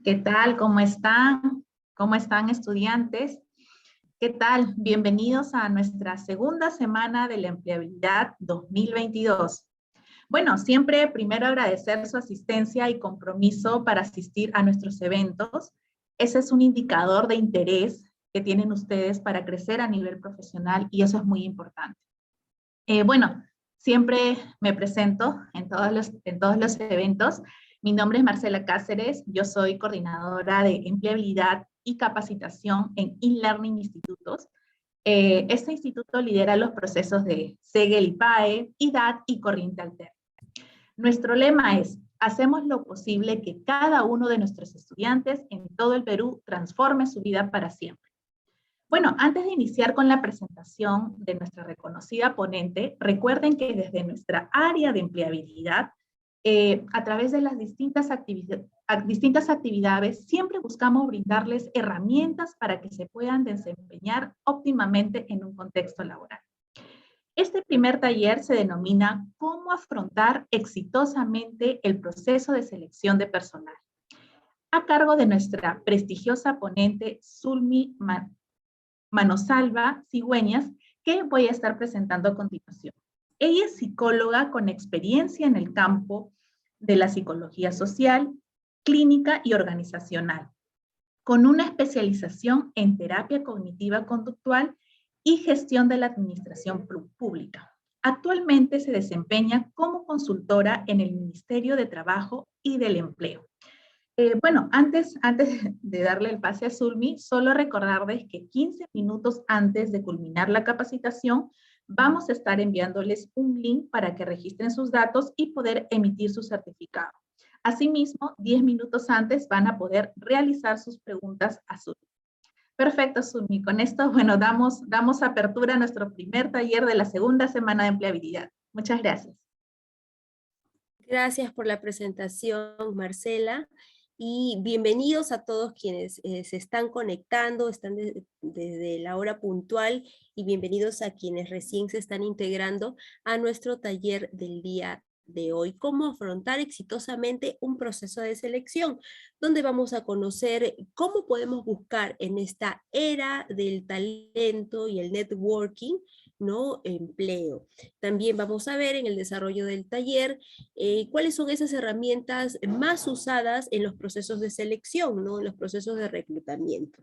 ¿Qué tal? ¿Cómo están? ¿Cómo están, estudiantes? ¿Qué tal? Bienvenidos a nuestra segunda semana de la empleabilidad 2022. Bueno, siempre primero agradecer su asistencia y compromiso para asistir a nuestros eventos. Ese es un indicador de interés que tienen ustedes para crecer a nivel profesional y eso es muy importante. Bueno, siempre me presento en todos los eventos. Mi nombre es Marcela Cáceres, yo soy coordinadora de empleabilidad y capacitación en eLearning Institutos. Este instituto lidera los procesos de SEGEL y PAE, IDAT y Corriente Alterna. Nuestro lema es: hacemos lo posible que cada uno de nuestros estudiantes en todo el Perú transforme su vida para siempre. Bueno, antes de iniciar con la presentación de nuestra reconocida ponente, recuerden que desde nuestra área de empleabilidad, a través de las distintas actividades, siempre buscamos brindarles herramientas para que se puedan desempeñar óptimamente en un contexto laboral. Este primer taller se denomina ¿Cómo afrontar exitosamente el proceso de selección de personal?, a cargo de nuestra prestigiosa ponente Zulmi Manosalva Cigüeñas, que voy a estar presentando a continuación. Ella es psicóloga con experiencia en el campo de la psicología social, clínica y organizacional, con una especialización en terapia cognitiva conductual y gestión de la administración pública. Actualmente se desempeña como consultora en el Ministerio de Trabajo y del Empleo. Bueno, antes de darle el pase a Zulmi, solo recordarles que 15 minutos antes de culminar la capacitación, vamos a estar enviándoles un link para que registren sus datos y poder emitir su certificado. Asimismo, 10 minutos antes van a poder realizar sus preguntas a Zulmi. Perfecto, Zulmi. Con esto, bueno, damos apertura a nuestro primer taller de la segunda semana de empleabilidad. Muchas gracias. Gracias por la presentación, Marcela. Y bienvenidos a todos quienes se están conectando, están desde la hora puntual, y bienvenidos a quienes recién se están integrando a nuestro taller del día de hoy, cómo afrontar exitosamente un proceso de selección, donde vamos a conocer cómo podemos buscar en esta era del talento y el networking, ¿no?, empleo. También vamos a ver en el desarrollo del taller cuáles son esas herramientas más usadas en los procesos de selección, ¿no?, en los procesos de reclutamiento.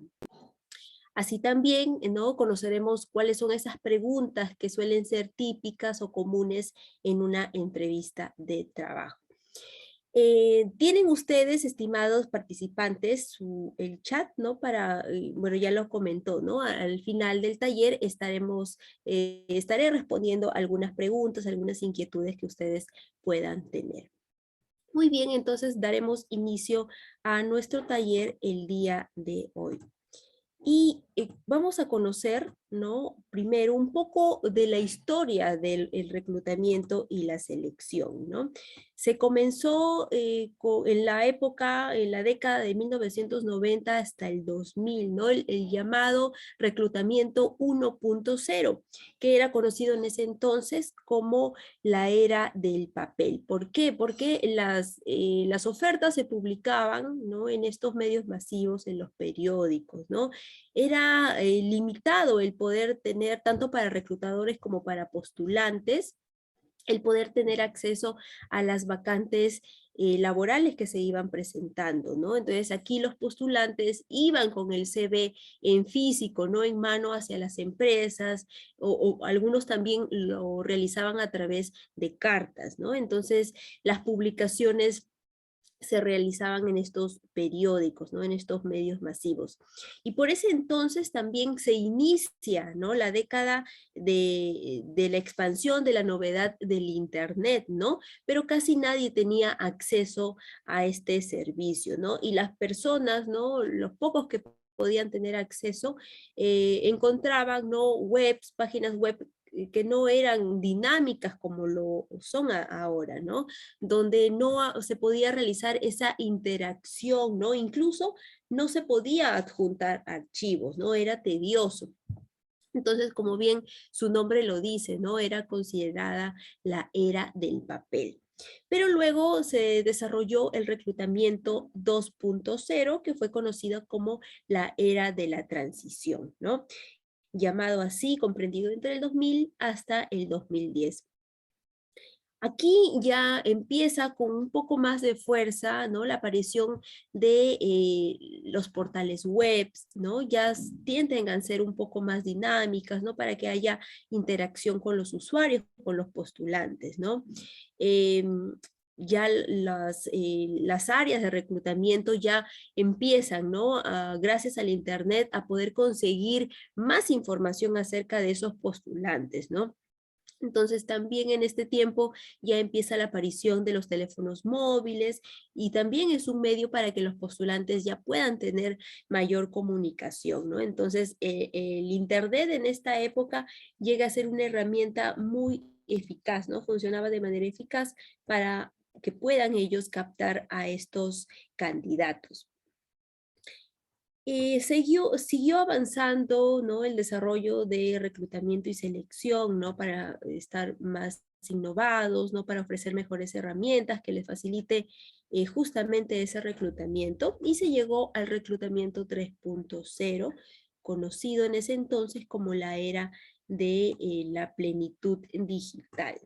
Así también, ¿no?, conoceremos cuáles son esas preguntas que suelen ser típicas o comunes en una entrevista de trabajo. Tienen ustedes, estimados participantes, el chat, ¿no? Bueno, ya lo comentó, ¿no? Al final del taller estaré respondiendo algunas preguntas, algunas inquietudes que ustedes puedan tener. Muy bien, entonces daremos inicio a nuestro taller el día de hoy. Y vamos a conocer, ¿no?, primero un poco de la historia del reclutamiento y la selección, ¿no? Se comenzó en la década de 1990 hasta el 2000, ¿no? El llamado reclutamiento 1.0, que era conocido en ese entonces como la era del papel. ¿Por qué? Porque las ofertas se publicaban, ¿no?, en estos medios masivos, en los periódicos, ¿no? Era limitado el poder tener, tanto para reclutadores como para postulantes, el poder tener acceso a las vacantes laborales que se iban presentando, ¿no? Entonces aquí los postulantes iban con el CV en físico, no en mano, hacia las empresas, o algunos también lo realizaban a través de cartas, ¿no? Entonces las publicaciones se realizaban en estos periódicos, ¿no?, en estos medios masivos. Y por ese entonces también se inicia, ¿no?, la década de la expansión de la novedad del Internet, ¿no? Pero casi nadie tenía acceso a este servicio, ¿no? Y las personas, ¿no?, los pocos que podían tener acceso, encontraban, ¿no?, páginas web que no eran dinámicas como lo son ahora, ¿no? Donde no se podía realizar esa interacción, ¿no? Incluso no se podía adjuntar archivos, ¿no? Era tedioso. Entonces, como bien su nombre lo dice, ¿no?, era considerada la era del papel. Pero luego se desarrolló el reclutamiento 2.0, que fue conocido como la era de la transición, ¿no? Llamado así, comprendido entre el 2000 hasta el 2010. Aquí ya empieza con un poco más de fuerza, ¿no? La aparición de los portales web, ¿no? Tienden a ser un poco más dinámicas, ¿no? Para que haya interacción con los usuarios, con los postulantes, ¿no? Ya las áreas de reclutamiento ya empiezan, ¿no? Gracias al Internet a poder conseguir más información acerca de esos postulantes, ¿no? Entonces también en este tiempo ya empieza la aparición de los teléfonos móviles y también es un medio para que los postulantes ya puedan tener mayor comunicación, ¿no? Entonces el Internet en esta época llega a ser una herramienta muy eficaz, ¿no? Funcionaba de manera eficaz para que puedan ellos captar a estos candidatos. Siguió avanzando, ¿no? El desarrollo de reclutamiento y selección, ¿no? Para estar más innovados, ¿no? Para ofrecer mejores herramientas que les facilite justamente ese reclutamiento. Y se llegó al reclutamiento 3.0, conocido en ese entonces como la era de la plenitud digital.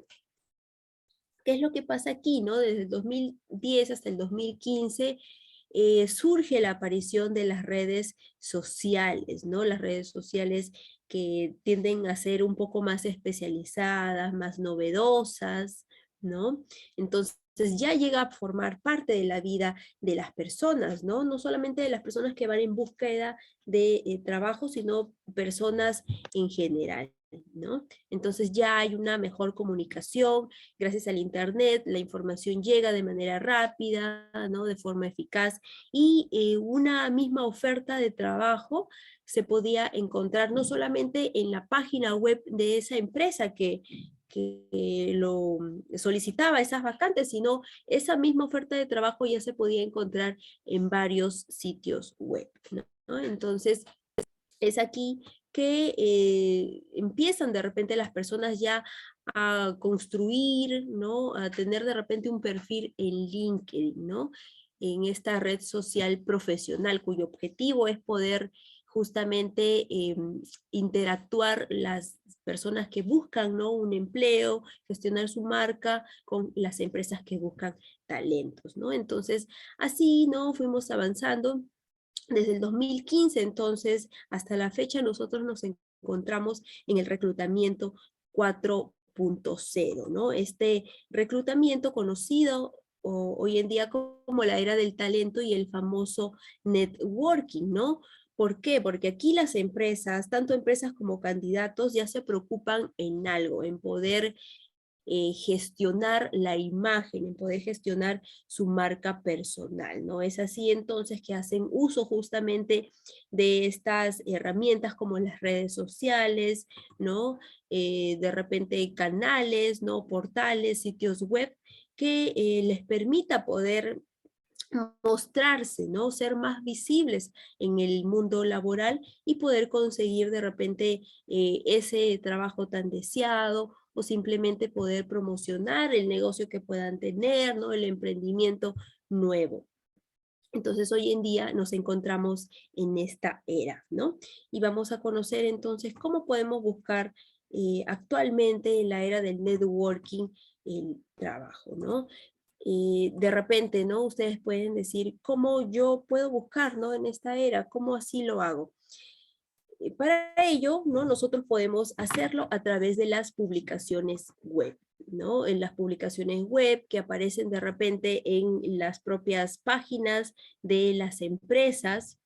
¿Qué es lo que pasa aquí, no? Desde el 2010 hasta el 2015 surge la aparición de las redes sociales, ¿no? Las redes sociales que tienden a ser un poco más especializadas, más novedosas, ¿no? Entonces ya llega a formar parte de la vida de las personas, ¿no? No solamente de las personas que van en búsqueda de trabajo, sino personas en general, ¿no? Entonces ya hay una mejor comunicación, gracias al Internet, la información llega de manera rápida, ¿no? De forma eficaz, y una misma oferta de trabajo se podía encontrar no solamente en la página web de esa empresa que lo solicitaba esas vacantes, sino esa misma oferta de trabajo ya se podía encontrar en varios sitios web, ¿no? Entonces, es aquí que empiezan de repente las personas ya a construir, ¿no? A tener de repente un perfil en LinkedIn, ¿no? En esta red social profesional cuyo objetivo es poder justamente interactuar las personas que buscan, ¿no? Un empleo, gestionar su marca con las empresas que buscan talentos, ¿no? Entonces, así, ¿no? Fuimos avanzando. Desde el 2015, entonces, hasta la fecha, nosotros nos encontramos en el reclutamiento 4.0, ¿no? Este reclutamiento conocido hoy en día como la era del talento y el famoso networking, ¿no? ¿Por qué? Porque aquí las empresas, tanto empresas como candidatos, ya se preocupan en algo, en poder gestionar la imagen, en poder gestionar su marca personal, ¿no? Es así entonces que hacen uso justamente de estas herramientas como las redes sociales, ¿no? De repente canales, ¿no? Portales, sitios web que les permita poder mostrarse, ¿no? Ser más visibles en el mundo laboral y poder conseguir de repente ese trabajo tan deseado o simplemente poder promocionar el negocio que puedan tener, ¿no? El emprendimiento nuevo. Entonces hoy en día nos encontramos en esta era, ¿no? Y vamos a conocer entonces cómo podemos buscar actualmente en la era del networking el trabajo, ¿no? De repente, ¿no? Ustedes pueden decir, ¿cómo yo puedo buscar, ¿no? En esta era, ¿cómo así lo hago? Para ello, ¿no? Nosotros podemos hacerlo a través de las publicaciones web, ¿no? En las publicaciones web que aparecen de repente en las propias páginas de las empresas,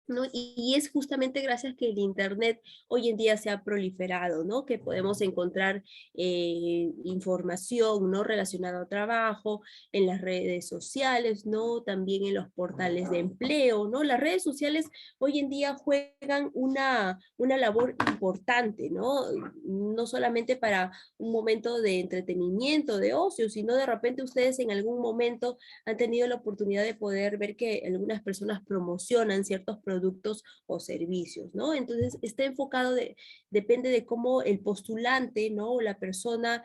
¿no? Y es justamente gracias que el Internet hoy en día se ha proliferado, ¿no? Que podemos encontrar información, ¿no? Relacionada al trabajo, en las redes sociales, ¿no? También en los portales de empleo, ¿no? Las redes sociales hoy en día juegan una labor importante, ¿no? No solamente para un momento de entretenimiento, de ocio, sino de repente ustedes en algún momento han tenido la oportunidad de poder ver que algunas personas promocionan ciertos productos o servicios, ¿no? Entonces está enfocado, depende de cómo el postulante, ¿no? O la persona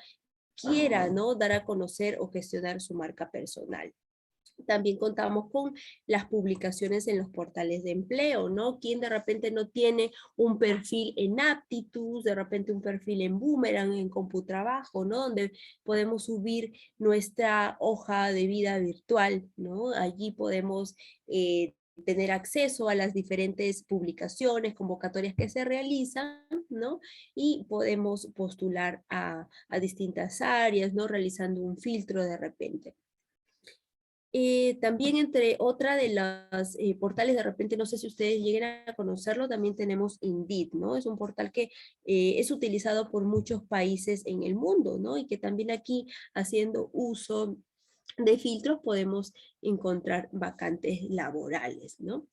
quiera, ¿no?, dar a conocer o gestionar su marca personal. También contamos con las publicaciones en los portales de empleo, ¿no? Quien de repente no tiene un perfil en Aptitude, de repente un perfil en Boomerang, en Computrabajo, ¿no? Donde podemos subir nuestra hoja de vida virtual, ¿no? Allí podemos tener acceso a las diferentes publicaciones, convocatorias que se realizan, ¿no? Y podemos postular a distintas áreas, ¿no? Realizando un filtro de repente. También entre otra de las portales, de repente no sé si ustedes lleguen a conocerlo, también tenemos Indeed, ¿no? Es un portal que es utilizado por muchos países en el mundo, ¿no? Y que también aquí, haciendo uso de filtros, podemos encontrar vacantes laborales, ¿no?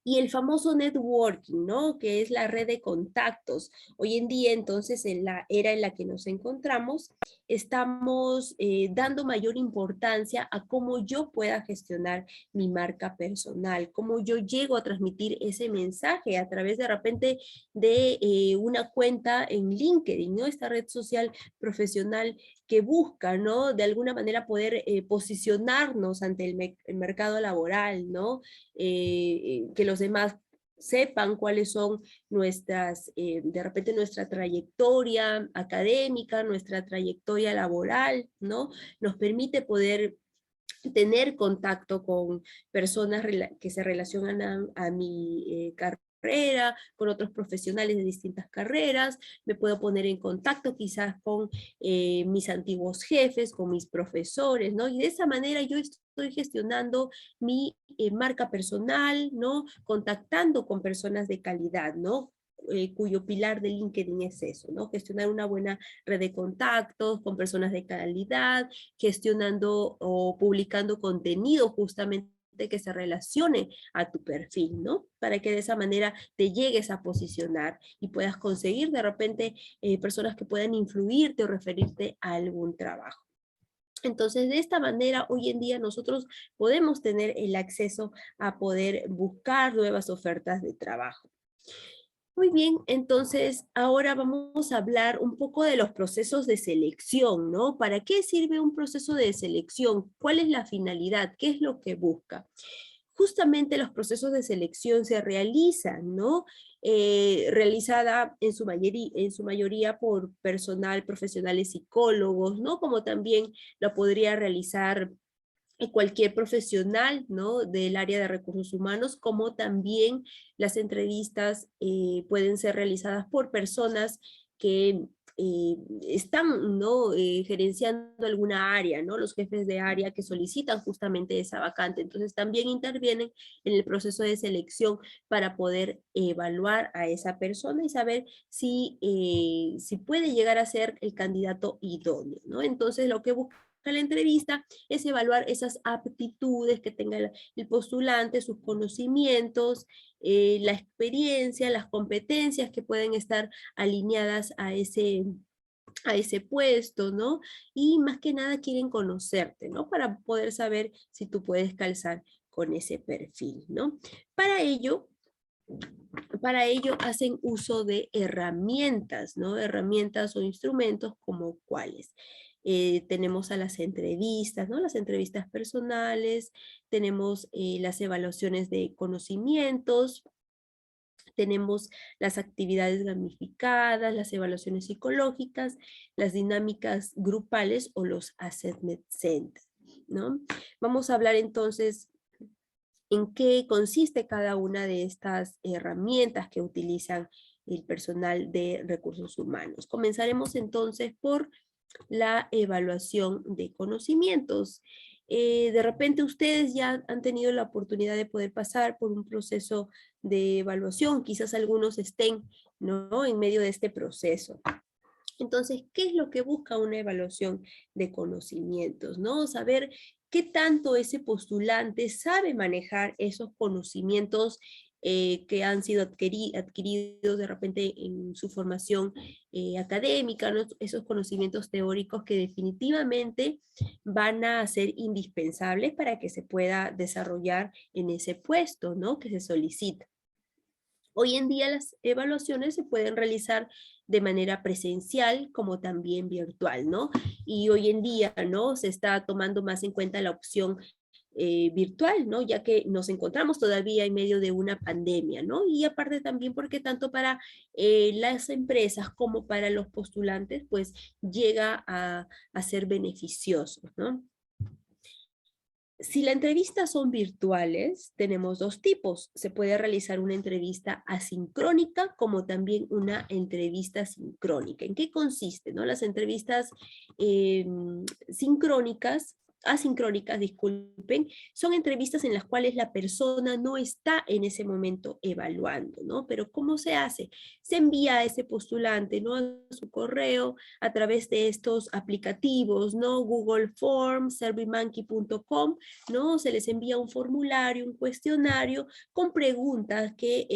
Y el famoso networking, ¿no? Que es la red de contactos. Hoy en día, entonces, en la era en la que nos encontramos, estamos dando mayor importancia a cómo yo pueda gestionar mi marca personal, cómo yo llego a transmitir ese mensaje a través de repente de una cuenta en LinkedIn, ¿no? Esta red social profesional que busca, ¿no? De alguna manera poder posicionarnos ante el mercado laboral, ¿no? Que los demás sepan cuáles son nuestras, de repente nuestra trayectoria académica, nuestra trayectoria laboral, ¿no? Nos permite poder tener contacto con personas que se relacionan a mi carrera, con otros profesionales de distintas carreras, me puedo poner en contacto quizás con mis antiguos jefes, con mis profesores, ¿no? Y de esa manera yo estoy gestionando mi marca personal, ¿no? Contactando con personas de calidad, ¿no? Cuyo pilar de LinkedIn es eso, ¿no? Gestionar una buena red de contactos con personas de calidad, gestionando o publicando contenido justamente que se relacione a tu perfil, ¿no? Para que de esa manera te llegues a posicionar y puedas conseguir de repente personas que puedan influirte o referirte a algún trabajo. Entonces, de esta manera, hoy en día nosotros podemos tener el acceso a poder buscar nuevas ofertas de trabajo. Muy bien, entonces ahora vamos a hablar un poco de los procesos de selección, ¿no? ¿Para qué sirve un proceso de selección? ¿Cuál es la finalidad? ¿Qué es lo que busca? Justamente los procesos de selección se realizan, ¿no? Realizada en su mayoría por personal, profesionales psicólogos, ¿no? Como también lo podría realizar cualquier profesional, ¿no?, del área de recursos humanos, como también las entrevistas pueden ser realizadas por personas que están, ¿no?, gerenciando alguna área, ¿no?, los jefes de área que solicitan justamente esa vacante. Entonces también intervienen en el proceso de selección para poder evaluar a esa persona y saber si puede llegar a ser el candidato idóneo, ¿no? Entonces lo que busca la entrevista es evaluar esas aptitudes que tenga el postulante, sus conocimientos, la experiencia, las competencias que pueden estar alineadas a ese puesto, ¿no? Y más que nada quieren conocerte, ¿no? Para poder saber si tú puedes calzar con ese perfil, ¿no? Para ello, para ello hacen uso de herramientas, ¿no? Herramientas o instrumentos como cuáles. Tenemos a las entrevistas, ¿no? Las entrevistas personales, tenemos las evaluaciones de conocimientos, tenemos las actividades gamificadas, las evaluaciones psicológicas, las dinámicas grupales o los assessment centers, ¿no? Vamos a hablar entonces en qué consiste cada una de estas herramientas que utilizan el personal de recursos humanos. Comenzaremos entonces por la evaluación de conocimientos. De repente ustedes ya han tenido la oportunidad de poder pasar por un proceso de evaluación, quizás algunos estén, ¿no?, en medio de este proceso. Entonces, ¿qué es lo que busca una evaluación de conocimientos, no? Saber qué tanto ese postulante sabe manejar esos conocimientos que han sido adquiridos de repente en su formación académica, ¿no? Esos conocimientos teóricos que definitivamente van a ser indispensables para que se pueda desarrollar en ese puesto, ¿no?, que se solicita. Hoy en día las evaluaciones se pueden realizar de manera presencial como también virtual, ¿no? Y hoy en día, ¿no? Se está tomando más en cuenta la opción virtual, ¿no? Ya que nos encontramos todavía en medio de una pandemia, ¿no? Y aparte también porque tanto para las empresas como para los postulantes, pues llega a ser beneficioso, ¿no? Si la entrevista son virtuales, tenemos dos tipos. Se puede realizar una entrevista asincrónica como también una entrevista sincrónica. ¿En qué consiste? ¿No? Las entrevistas sincrónicas, asincrónicas, disculpen, son entrevistas en las cuales la persona no está en ese momento evaluando, ¿no? Pero ¿cómo se hace? Se envía a ese postulante, ¿no? A su correo, a través de estos aplicativos, ¿no? Google Forms, surveymonkey.com, ¿no? Se les envía un formulario, un cuestionario con preguntas que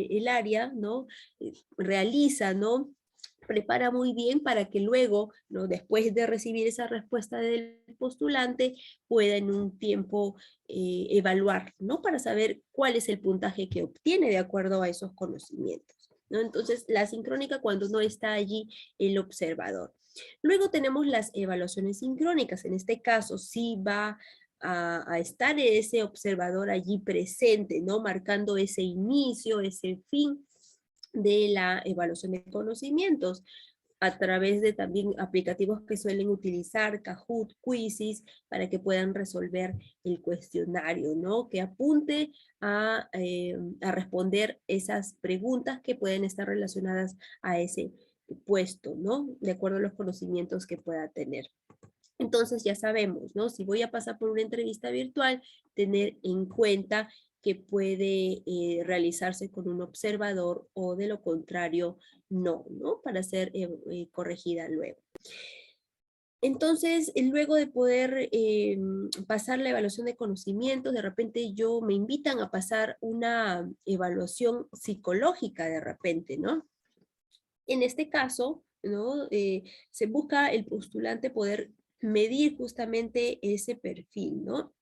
el área, ¿no? Realiza, ¿no? Prepara muy bien para que luego, ¿no? Después de recibir esa respuesta del postulante, pueda en un tiempo evaluar, ¿no? Para saber cuál es el puntaje que obtiene de acuerdo a esos conocimientos, ¿no? Entonces, la sincrónica cuando no está allí el observador. Luego tenemos las evaluaciones sincrónicas. En este caso, sí va a estar ese observador allí presente, ¿no? Marcando ese inicio, ese fin de la evaluación de conocimientos a través de también aplicativos que suelen utilizar, Kahoot, Quizzes, para que puedan resolver el cuestionario, ¿no? Que apunte a responder esas preguntas que pueden estar relacionadas a ese puesto, ¿no? De acuerdo a los conocimientos que pueda tener. Entonces ya sabemos, ¿no? Si voy a pasar por una entrevista virtual, tener en cuenta que puede realizarse con un observador o de lo contrario, no, ¿no? Para ser corregida luego. Entonces, luego de poder pasar la evaluación de conocimientos, de repente me invitan a pasar una evaluación psicológica de repente, ¿no? En este caso, ¿no? Se busca el postulante poder medir justamente ese perfil, ¿no?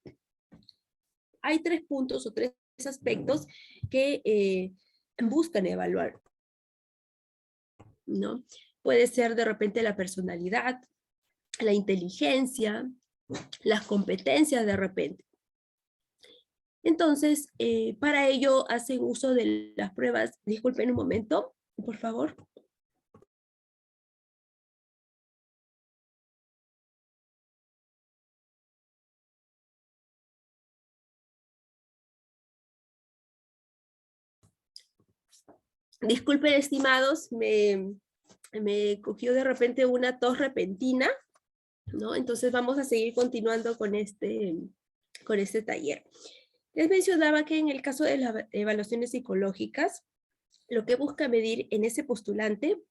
Hay 3 puntos o 3 aspectos que buscan evaluar, ¿no? Puede ser de repente la personalidad, la inteligencia, las competencias de repente. Entonces, para ello hacen uso de las pruebas. Disculpen un momento, por favor. Disculpen, estimados, me cogió de repente una tos repentina, ¿no? Entonces vamos a seguir continuando con este taller. Les mencionaba que en el caso de las evaluaciones psicológicas, lo que busca medir en ese postulante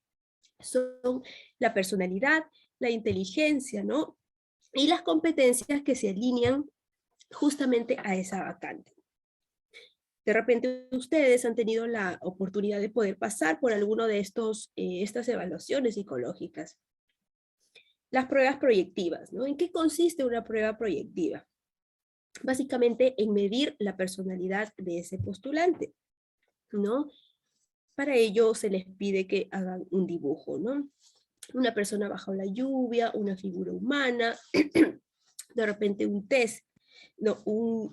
son la personalidad, la inteligencia, ¿no? Y las competencias que se alinean justamente a esa vacante. De repente ustedes han tenido la oportunidad de poder pasar por alguno de estas evaluaciones psicológicas. Las pruebas proyectivas, ¿no? ¿En qué consiste una prueba proyectiva? Básicamente en medir la personalidad de ese postulante, ¿no? Para ello se les pide que hagan un dibujo, ¿no? Una persona bajo la lluvia, una figura humana, de repente un test, no, un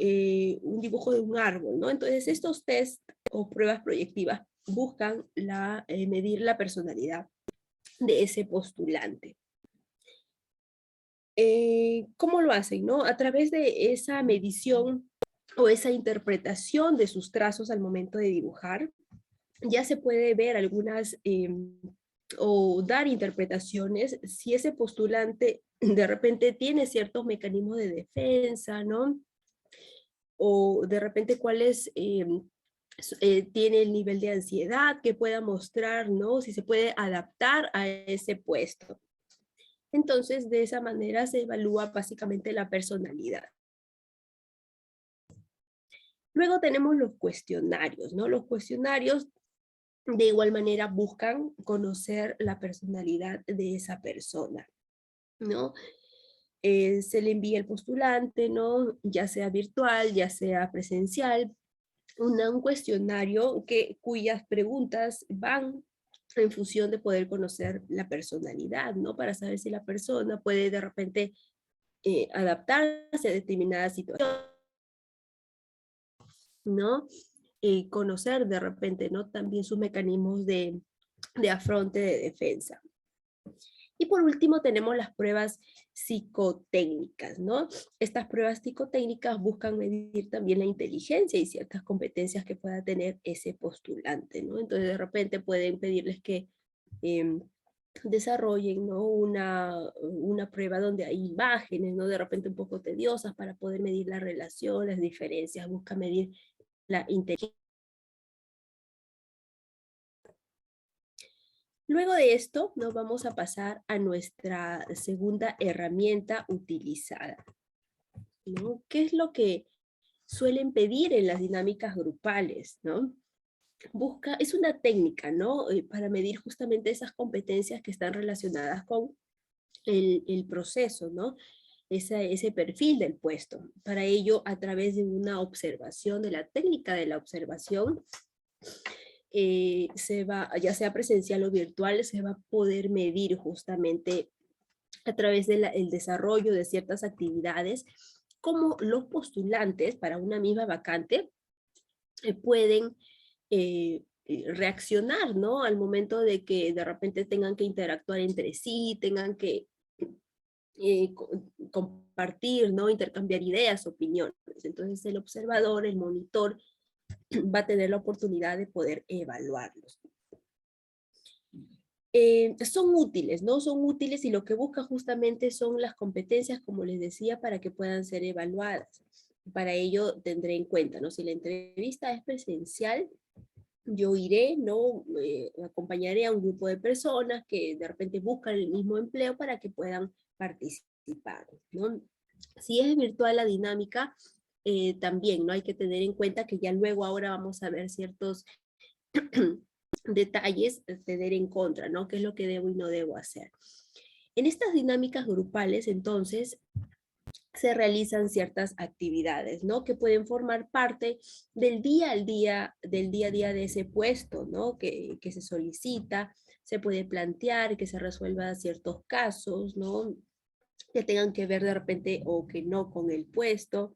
dibujo de un árbol, ¿no? Entonces estos test o pruebas proyectivas buscan medir la personalidad de ese postulante. ¿Cómo lo hacen, no? A través de esa medición o esa interpretación de sus trazos al momento de dibujar, ya se puede ver algunas o dar interpretaciones si ese postulante de repente tiene ciertos mecanismos de defensa, ¿no? O de repente cuáles tiene el nivel de ansiedad que pueda mostrar, ¿no? Si se puede adaptar a ese puesto. Entonces, de esa manera se evalúa básicamente la personalidad. Luego tenemos los cuestionarios, ¿no? Los cuestionarios de igual manera buscan conocer la personalidad de esa persona, ¿no? Se le envía el postulante, ¿no? Ya sea virtual, ya sea presencial, un cuestionario cuyas preguntas van en función de poder conocer la personalidad, ¿no? Para saber si la persona puede de repente adaptarse a determinadas situaciones, ¿no? Conocer de repente, ¿no? También sus mecanismos de afronte, de defensa. Y por último tenemos las pruebas psicotécnicas, ¿no? Estas pruebas psicotécnicas buscan medir también la inteligencia y ciertas competencias que pueda tener ese postulante, ¿no? Entonces de repente pueden pedirles que desarrollen, ¿no? una prueba donde hay imágenes, ¿no? De repente un poco tediosas para poder medir la relación, las diferencias, busca medir la inteligencia. Luego de esto, nos vamos a pasar a nuestra segunda herramienta utilizada, ¿no? ¿Qué es lo que suelen pedir en las dinámicas grupales, ¿no? Es una técnica, ¿no? Para medir justamente esas competencias que están relacionadas con el proceso, ¿no? Ese perfil del puesto. Para ello, a través de una observación, de la técnica de la observación, ya sea presencial o virtual, se va a poder medir justamente a través del desarrollo de ciertas actividades, cómo los postulantes para una misma vacante pueden reaccionar, ¿no? Al momento de que de repente tengan que interactuar entre sí, tengan que compartir, ¿no? Intercambiar ideas, opiniones. Entonces el observador, el monitor, va a tener la oportunidad de poder evaluarlos. Son útiles, ¿no? Son útiles y lo que busca justamente son las competencias, como les decía, para que puedan ser evaluadas. Para ello tendré en cuenta, ¿no? Si la entrevista es presencial, yo iré, ¿no? Acompañaré a un grupo de personas que de repente buscan el mismo empleo para que puedan participar, ¿no? Si es virtual la dinámica, también, ¿no? Hay que tener en cuenta que ya luego ahora vamos a ver ciertos detalles, tener en contra, ¿no? ¿Qué es lo que debo y no debo hacer? En estas dinámicas grupales, entonces, se realizan ciertas actividades, ¿no? Que pueden formar parte del día a día de ese puesto, ¿no? Que se solicita, se puede plantear que se resuelvan ciertos casos, ¿no? Que tengan que ver de repente o que no con el puesto,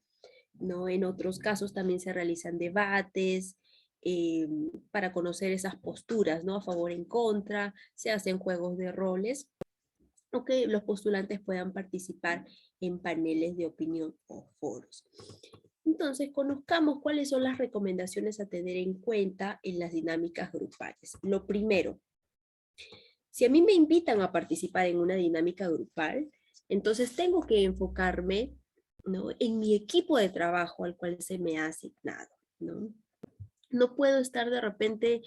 ¿no? En otros casos también se realizan debates para conocer esas posturas, ¿no? A favor, en contra, se hacen juegos de roles, o que los postulantes puedan participar en paneles de opinión o foros. Entonces, conozcamos cuáles son las recomendaciones a tener en cuenta en las dinámicas grupales. Lo primero, si a mí me invitan a participar en una dinámica grupal, entonces tengo que enfocarme, ¿no? En mi equipo de trabajo al cual se me ha asignado, ¿no? No puedo estar de repente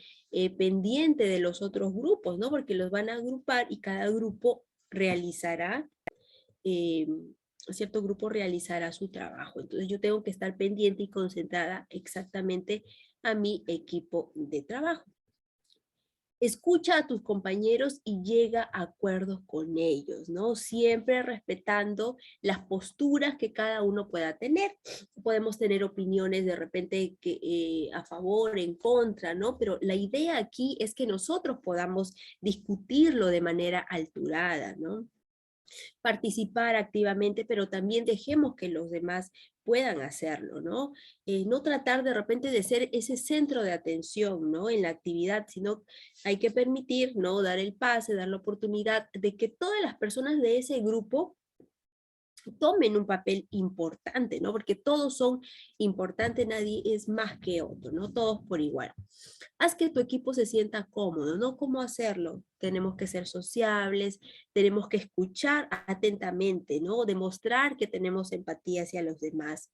pendiente de los otros grupos, ¿no? Porque los van a agrupar y cada grupo realizará, eh, cierto grupo realizará su trabajo. Entonces yo tengo que estar pendiente y concentrada exactamente a mi equipo de trabajo. Escucha a tus compañeros y llega a acuerdos con ellos, ¿no? Siempre respetando las posturas que cada uno pueda tener. Podemos tener opiniones de repente a favor, en contra, ¿no? Pero la idea aquí es que nosotros podamos discutirlo de manera alturada, ¿no? Participar activamente, pero también dejemos que los demás puedan hacerlo, ¿no? No tratar de repente de ser ese centro de atención, ¿no? En la actividad, sino hay que permitir, ¿no? Dar el pase, dar la oportunidad de que todas las personas de ese grupo tomen un papel importante, ¿no? Porque todos son importantes, nadie es más que otro, ¿no? Todos por igual. Haz que tu equipo se sienta cómodo, ¿no? ¿Cómo hacerlo? Tenemos que ser sociables, tenemos que escuchar atentamente, ¿no? Demostrar que tenemos empatía hacia los demás.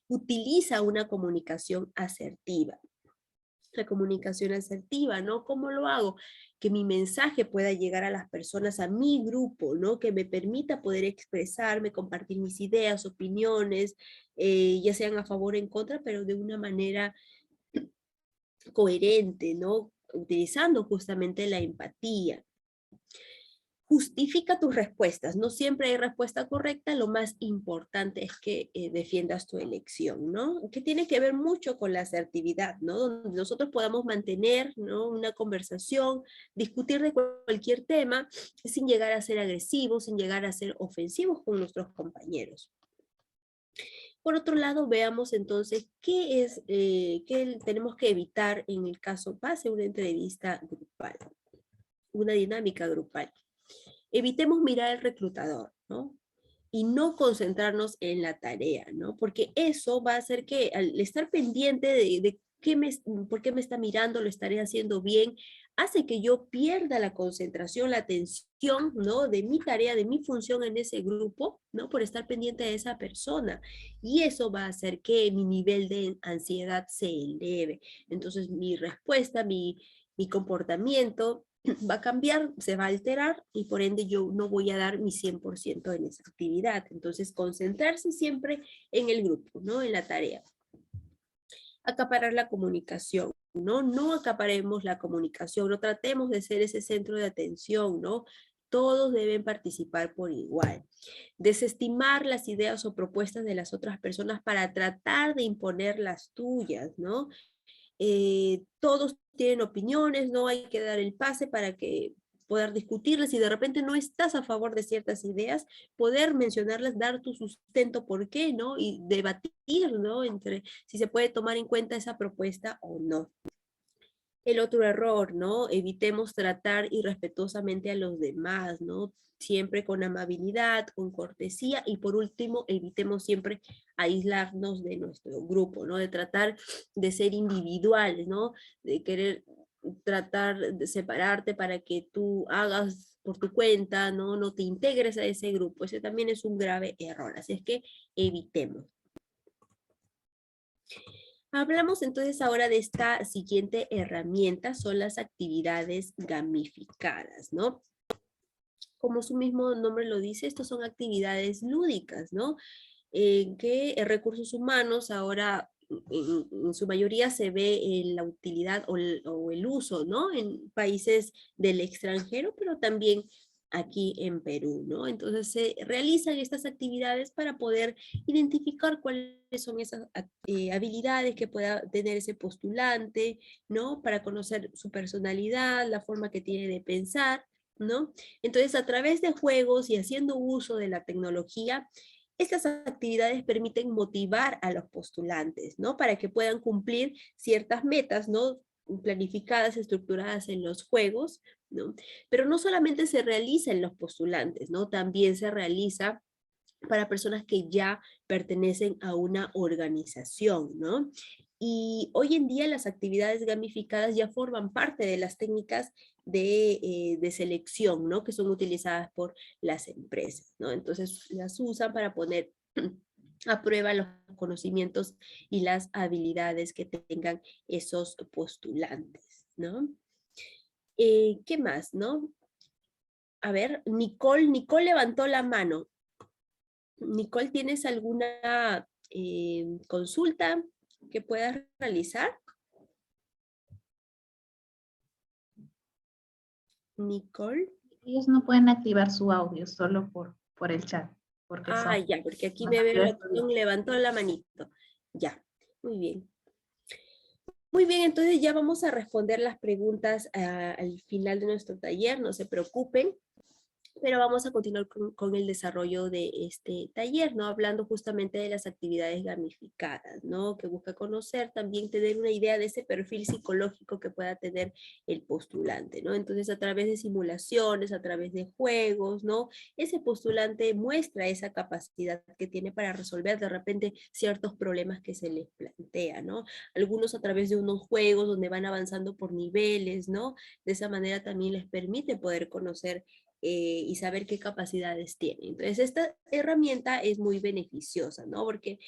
Utiliza una comunicación asertiva. La comunicación asertiva, ¿no? ¿Cómo lo hago? Que mi mensaje pueda llegar a las personas, a mi grupo, ¿no? Que me permita poder expresarme, compartir mis ideas, opiniones, ya sean a favor o en contra, pero de una manera coherente, ¿no? Utilizando justamente la empatía. Justifica tus respuestas. No siempre hay respuesta correcta. Lo más importante es que defiendas tu elección, ¿no? Que tiene que ver mucho con la asertividad, ¿no? Donde nosotros podamos mantener, ¿no?, una conversación, discutir de cualquier tema sin llegar a ser agresivos, sin llegar a ser ofensivos con nuestros compañeros. Por otro lado, veamos entonces qué tenemos que evitar en el caso pase una entrevista grupal, una dinámica grupal. Evitemos mirar al reclutador, ¿no? Y no concentrarnos en la tarea, ¿no? Porque eso va a hacer que al estar pendiente de por qué me está mirando, lo estaré haciendo bien, hace que yo pierda la concentración, la atención, ¿no?, de mi tarea, de mi función en ese grupo, ¿no?, por estar pendiente de esa persona. Y eso va a hacer que mi nivel de ansiedad se eleve. Entonces, mi respuesta, mi comportamiento va a cambiar, se va a alterar y por ende yo no voy a dar mi 100% en esa actividad. Entonces, concentrarse siempre en el grupo, ¿no?, en la tarea. Acaparar la comunicación, ¿no? No acaparemos la comunicación, no tratemos de ser ese centro de atención, ¿no? Todos deben participar por igual. Desestimar las ideas o propuestas de las otras personas para tratar de imponer las tuyas, ¿no? Todos tienen opiniones, no hay que dar el pase para que poder discutirlas. Si de repente no estás a favor de ciertas ideas, poder mencionarlas, dar tu sustento por qué, ¿no? Y debatir, ¿no?, entre si se puede tomar en cuenta esa propuesta o no. El otro error, ¿no? Evitemos tratar irrespetuosamente a los demás, ¿no? Siempre con amabilidad, con cortesía, y por último, evitemos siempre aislarnos de nuestro grupo, ¿no? De tratar de ser individuales, ¿no? De querer tratar de separarte para que tú hagas por tu cuenta, ¿no? No te integres a ese grupo. Ese también es un grave error, así es que evitemos. Hablamos entonces ahora de esta siguiente herramienta, son las actividades gamificadas, ¿no? Como su mismo nombre lo dice, estas son actividades lúdicas, ¿no? Que recursos humanos ahora en su mayoría se ve en la utilidad o el uso, ¿no? En países del extranjero, pero también aquí en Perú, ¿no? Entonces se realizan estas actividades para poder identificar cuáles son esas habilidades que pueda tener ese postulante, ¿no? Para conocer su personalidad, la forma que tiene de pensar, ¿no? Entonces, a través de juegos y haciendo uso de la tecnología, estas actividades permiten motivar a los postulantes, ¿no? Para que puedan cumplir ciertas metas, ¿no?, planificadas, estructuradas en los juegos, ¿no? Pero no solamente se realiza en los postulantes, ¿no? También se realiza para personas que ya pertenecen a una organización, ¿no? Y hoy en día las actividades gamificadas ya forman parte de las técnicas de selección, ¿no?, que son utilizadas por las empresas, ¿no? Entonces las usan para poner a prueba los conocimientos y las habilidades que tengan esos postulantes, ¿no? ¿Qué más, no? A ver, Nicole levantó la mano. Nicole, ¿tienes alguna consulta que puedas realizar? Nicole. Ellos no pueden activar su audio solo por el chat, porque son Ya, porque aquí me veo la mayores de opción, 10. levantó la manito. Ya, muy bien. Muy bien, entonces ya vamos a responder las preguntas al final de nuestro taller, no se preocupen. Pero vamos a continuar con el desarrollo de este taller, ¿no? Hablando justamente de las actividades gamificadas, ¿no? Que busca conocer, también tener una idea de ese perfil psicológico que pueda tener el postulante, ¿no? Entonces, a través de simulaciones, a través de juegos, ¿no? Ese postulante muestra esa capacidad que tiene para resolver de repente ciertos problemas que se les plantea, ¿no? Algunos a través de unos juegos donde van avanzando por niveles, ¿no? De esa manera también les permite poder conocer y saber qué capacidades tiene. Entonces, esta herramienta es muy beneficiosa, ¿no? Porque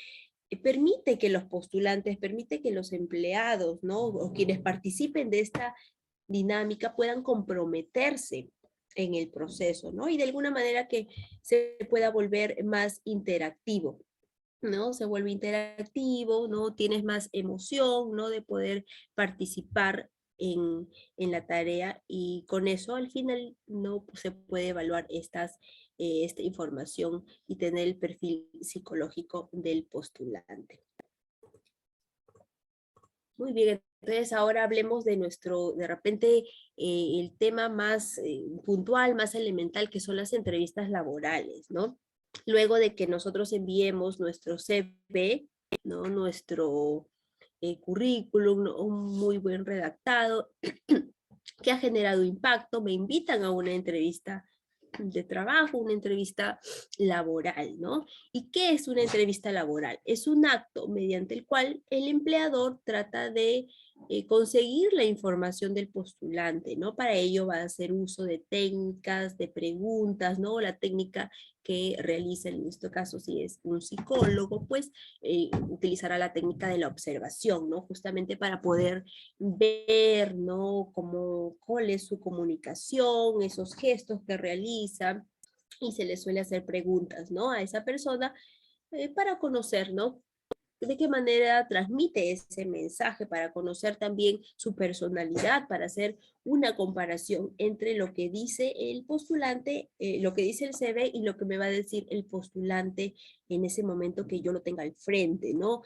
permite que los postulantes, permite que los empleados, ¿no? O quienes participen de esta dinámica puedan comprometerse en el proceso, ¿no? Y de alguna manera que se pueda volver más interactivo, ¿no? Se vuelve interactivo, ¿no? Tienes más emoción, ¿no?, de poder participar en la tarea, y con eso al final no se puede evaluar esta información y tener el perfil psicológico del postulante. Muy bien, entonces ahora hablemos de de repente, el tema más puntual, más elemental, que son las entrevistas laborales, ¿no? Luego de que nosotros enviemos nuestro CV, ¿no? Nuestro currículum, ¿no? Un muy buen redactado, que ha generado impacto, me invitan a una entrevista de trabajo, una entrevista laboral, ¿no? ¿Y qué es una entrevista laboral? Es un acto mediante el cual el empleador trata de conseguir la información del postulante, ¿no? Para ello va a hacer uso de técnicas, de preguntas, ¿no? La técnica que realiza, en este caso, si es un psicólogo, pues utilizará la técnica de la observación, ¿no? Justamente para poder ver, ¿no? Cuál es su comunicación, esos gestos que realiza, y se le suele hacer preguntas, ¿no? A esa persona para conocer, ¿no? De qué manera transmite ese mensaje, para conocer también su personalidad, para hacer una comparación entre lo que dice el postulante, lo que dice el CV y lo que me va a decir el postulante en ese momento que yo lo tenga al frente, ¿no?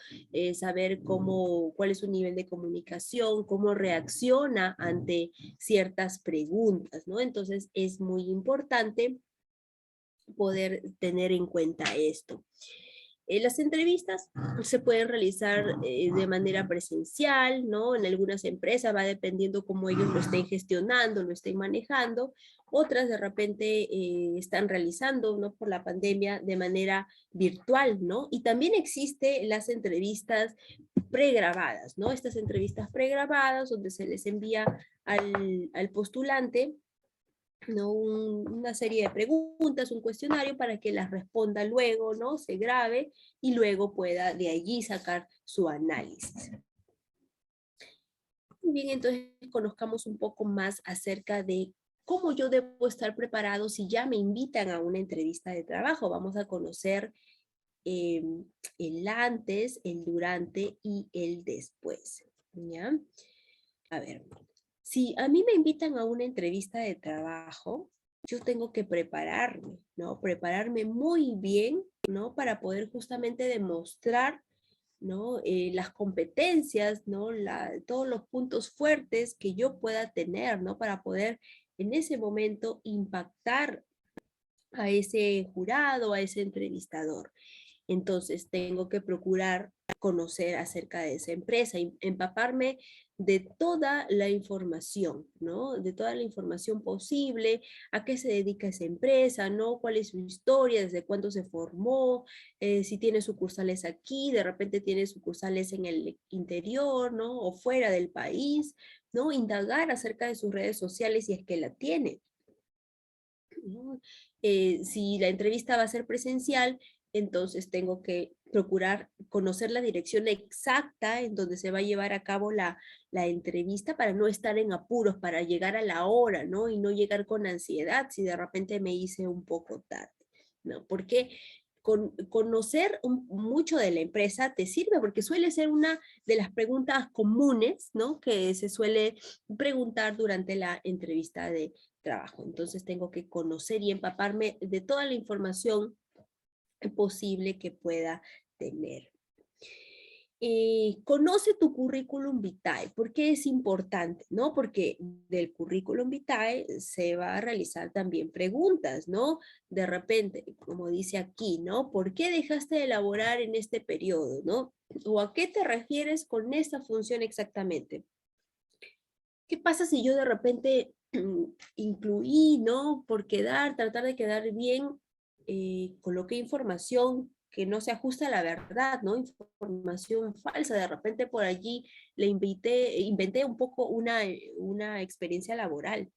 Saber cuál es su nivel de comunicación, cómo reacciona ante ciertas preguntas, ¿no? Entonces es muy importante poder tener en cuenta esto. Las entrevistas se pueden realizar de manera presencial, ¿no? En algunas empresas va dependiendo cómo ellos lo estén gestionando, lo estén manejando. Otras de repente están realizando, ¿no? Por la pandemia de manera virtual, ¿no? Y también existen las entrevistas pregrabadas, ¿no? Estas entrevistas pregrabadas donde se les envía al postulante, ¿no? Una serie de preguntas, un cuestionario para que las responda luego, ¿no? Se grabe y luego pueda de allí sacar su análisis. Muy bien, entonces conozcamos un poco más acerca de cómo yo debo estar preparado si ya me invitan a una entrevista de trabajo. Vamos a conocer el antes, el durante y el después, ¿ya? A ver, si a mí me invitan a una entrevista de trabajo, yo tengo que prepararme, ¿no? Prepararme muy bien, ¿no? Para poder justamente demostrar, ¿no? Las competencias, ¿no? Todos los puntos fuertes que yo pueda tener, ¿no? Para poder en ese momento impactar a ese jurado, a ese entrevistador. Entonces tengo que procurar conocer acerca de esa empresa, empaparme de toda la información, ¿no? De toda la información posible, a qué se dedica esa empresa, ¿no? Cuál es su historia, desde cuándo se formó, si tiene sucursales aquí, de repente tiene sucursales en el interior, ¿no? O fuera del país, ¿no? Indagar acerca de sus redes sociales si es que la tiene, ¿no? Si la entrevista va a ser presencial, entonces tengo que procurar conocer la dirección exacta en donde se va a llevar a cabo la entrevista, para no estar en apuros, para llegar a la hora, ¿no? Y no llegar con ansiedad si de repente me hice un poco tarde, ¿no? Porque conocer mucho de la empresa te sirve, porque suele ser una de las preguntas comunes, ¿no? Que se suele preguntar durante la entrevista de trabajo. Entonces tengo que conocer y empaparme de toda la información posible que pueda tener. Conoce tu currículum vitae. ¿Por qué es importante? ¿No? Porque del currículum vitae se va a realizar también preguntas, ¿no? De repente, como dice aquí, ¿no? ¿Por qué dejaste de elaborar en este periodo, ¿no? ¿O a qué te refieres con esta función exactamente? ¿Qué pasa si yo de repente incluí, ¿no? Por tratar de quedar bien, coloqué información que no se ajusta a la verdad, ¿no? Información falsa, de repente por allí inventé un poco una experiencia laboral.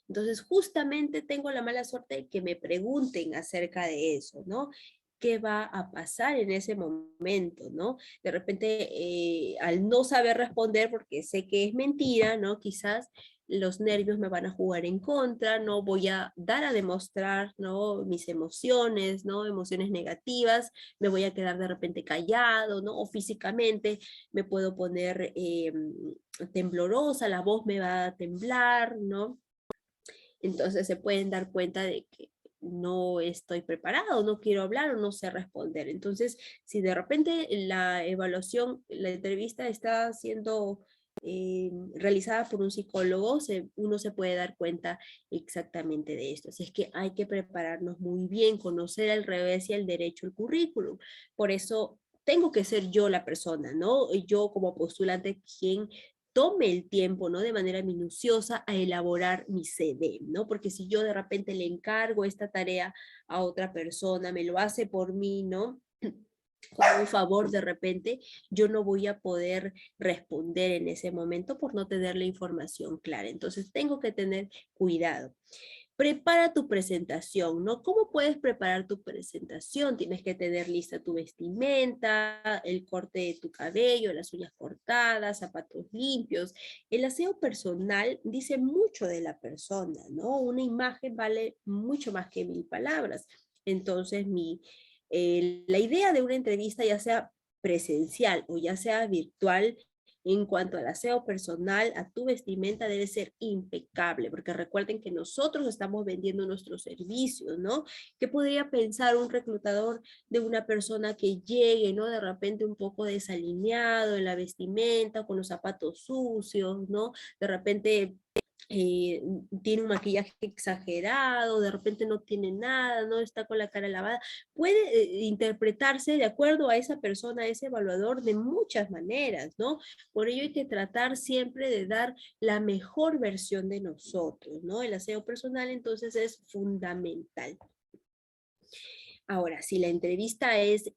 Entonces, justamente tengo la mala suerte de que me pregunten acerca de eso, ¿no? ¿Qué va a pasar en ese momento, ¿no? De repente, al no saber responder, porque sé que es mentira, ¿no? Quizás los nervios me van a jugar en contra, no voy a dar a demostrar, ¿no? Mis emociones, ¿no? Emociones negativas, me voy a quedar de repente callado, ¿no? O físicamente me puedo poner temblorosa, la voz me va a temblar, ¿no? Entonces se pueden dar cuenta de que no estoy preparado, no quiero hablar o no sé responder. Entonces, si de repente la evaluación, la entrevista está siendo realizada por un psicólogo, uno se puede dar cuenta exactamente de esto. Así es que hay que prepararnos muy bien, conocer al revés y al derecho el currículum. Por eso tengo que ser yo la persona, ¿no? Yo como postulante quien tome el tiempo, ¿no? De manera minuciosa a elaborar mi CV, ¿no? Porque si yo de repente le encargo esta tarea a otra persona, me lo hace por mí, ¿no? Como un favor de repente, yo no voy a poder responder en ese momento por no tener la información clara. Entonces tengo que tener cuidado. Prepara tu presentación, ¿no? ¿Cómo puedes preparar tu presentación? Tienes que tener lista tu vestimenta, el corte de tu cabello, las uñas cortadas, zapatos limpios. El aseo personal dice mucho de la persona, ¿no? Una imagen vale mucho más que 1000 palabras. Entonces, la idea de una entrevista, ya sea presencial o ya sea virtual, en cuanto al aseo personal, a tu vestimenta debe ser impecable, porque recuerden que nosotros estamos vendiendo nuestros servicios, ¿no? ¿Qué podría pensar un reclutador de una persona que llegue, ¿no? De repente un poco desalineado en la vestimenta, con los zapatos sucios, ¿no? De repente tiene un maquillaje exagerado, de repente no tiene nada, no está con la cara lavada. Puede interpretarse de acuerdo a esa persona, a ese evaluador, de muchas maneras, ¿no? Por ello hay que tratar siempre de dar la mejor versión de nosotros, ¿no? El aseo personal entonces es fundamental. Ahora, si la entrevista es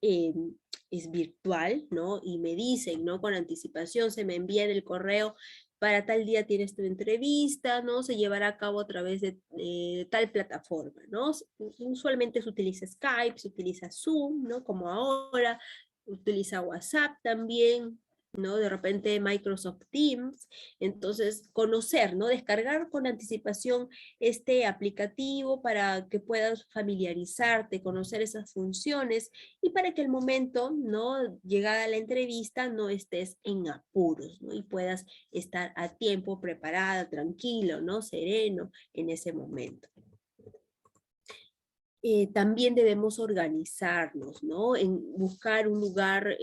virtual, ¿no? Y me dicen, ¿no? Con anticipación, se me envía en el correo, para tal día tienes tu entrevista, ¿no? Se llevará a cabo a través de tal plataforma, ¿no? Usualmente se utiliza Skype, se utiliza Zoom, ¿no? Como ahora, utiliza WhatsApp también, ¿no? De repente Microsoft Teams. Entonces, conocer, ¿no? Descargar con anticipación este aplicativo para que puedas familiarizarte, conocer esas funciones y para que el momento, ¿no? Llegada la entrevista, no estés en apuros, ¿no? Y puedas estar a tiempo, preparada, tranquilo, ¿no? Sereno en ese momento. También debemos organizarnos, ¿no? En buscar un lugar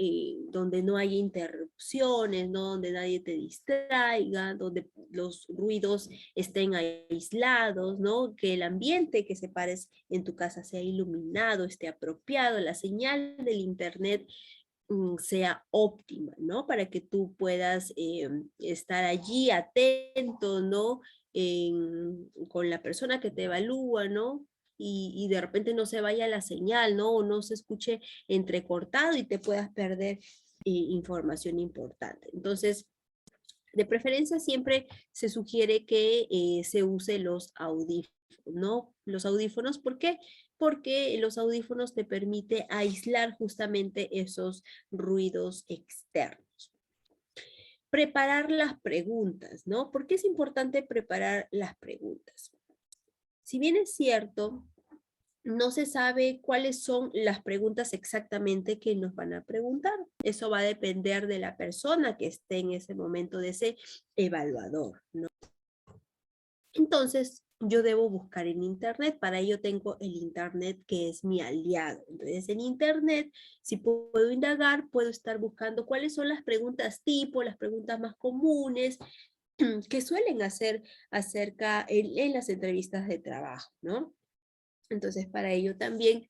donde no haya interrupciones, ¿no? Donde nadie te distraiga, donde los ruidos estén aislados, ¿no? Que el ambiente que separes en tu casa sea iluminado, esté apropiado, la señal del internet sea óptima, ¿no? Para que tú puedas estar allí atento, ¿no? Con la persona que te evalúa, ¿no? Y de repente no se vaya la señal, ¿no? O no se escuche entrecortado y te puedas perder información importante. Entonces, de preferencia siempre se sugiere que se use los audífonos, ¿no? Los audífonos, ¿por qué? Porque los audífonos te permite aislar justamente esos ruidos externos. Preparar las preguntas, ¿no? ¿Por qué es importante preparar las preguntas? Si bien es cierto, no se sabe cuáles son las preguntas exactamente que nos van a preguntar. Eso va a depender de la persona que esté en ese momento, de ese evaluador, ¿no? Entonces, yo debo buscar en internet. Para ello tengo el internet que es mi aliado. Entonces, en internet, si puedo indagar, puedo estar buscando cuáles son las preguntas tipo, las preguntas más comunes que suelen hacer acerca en las entrevistas de trabajo, ¿no? Entonces, para ello también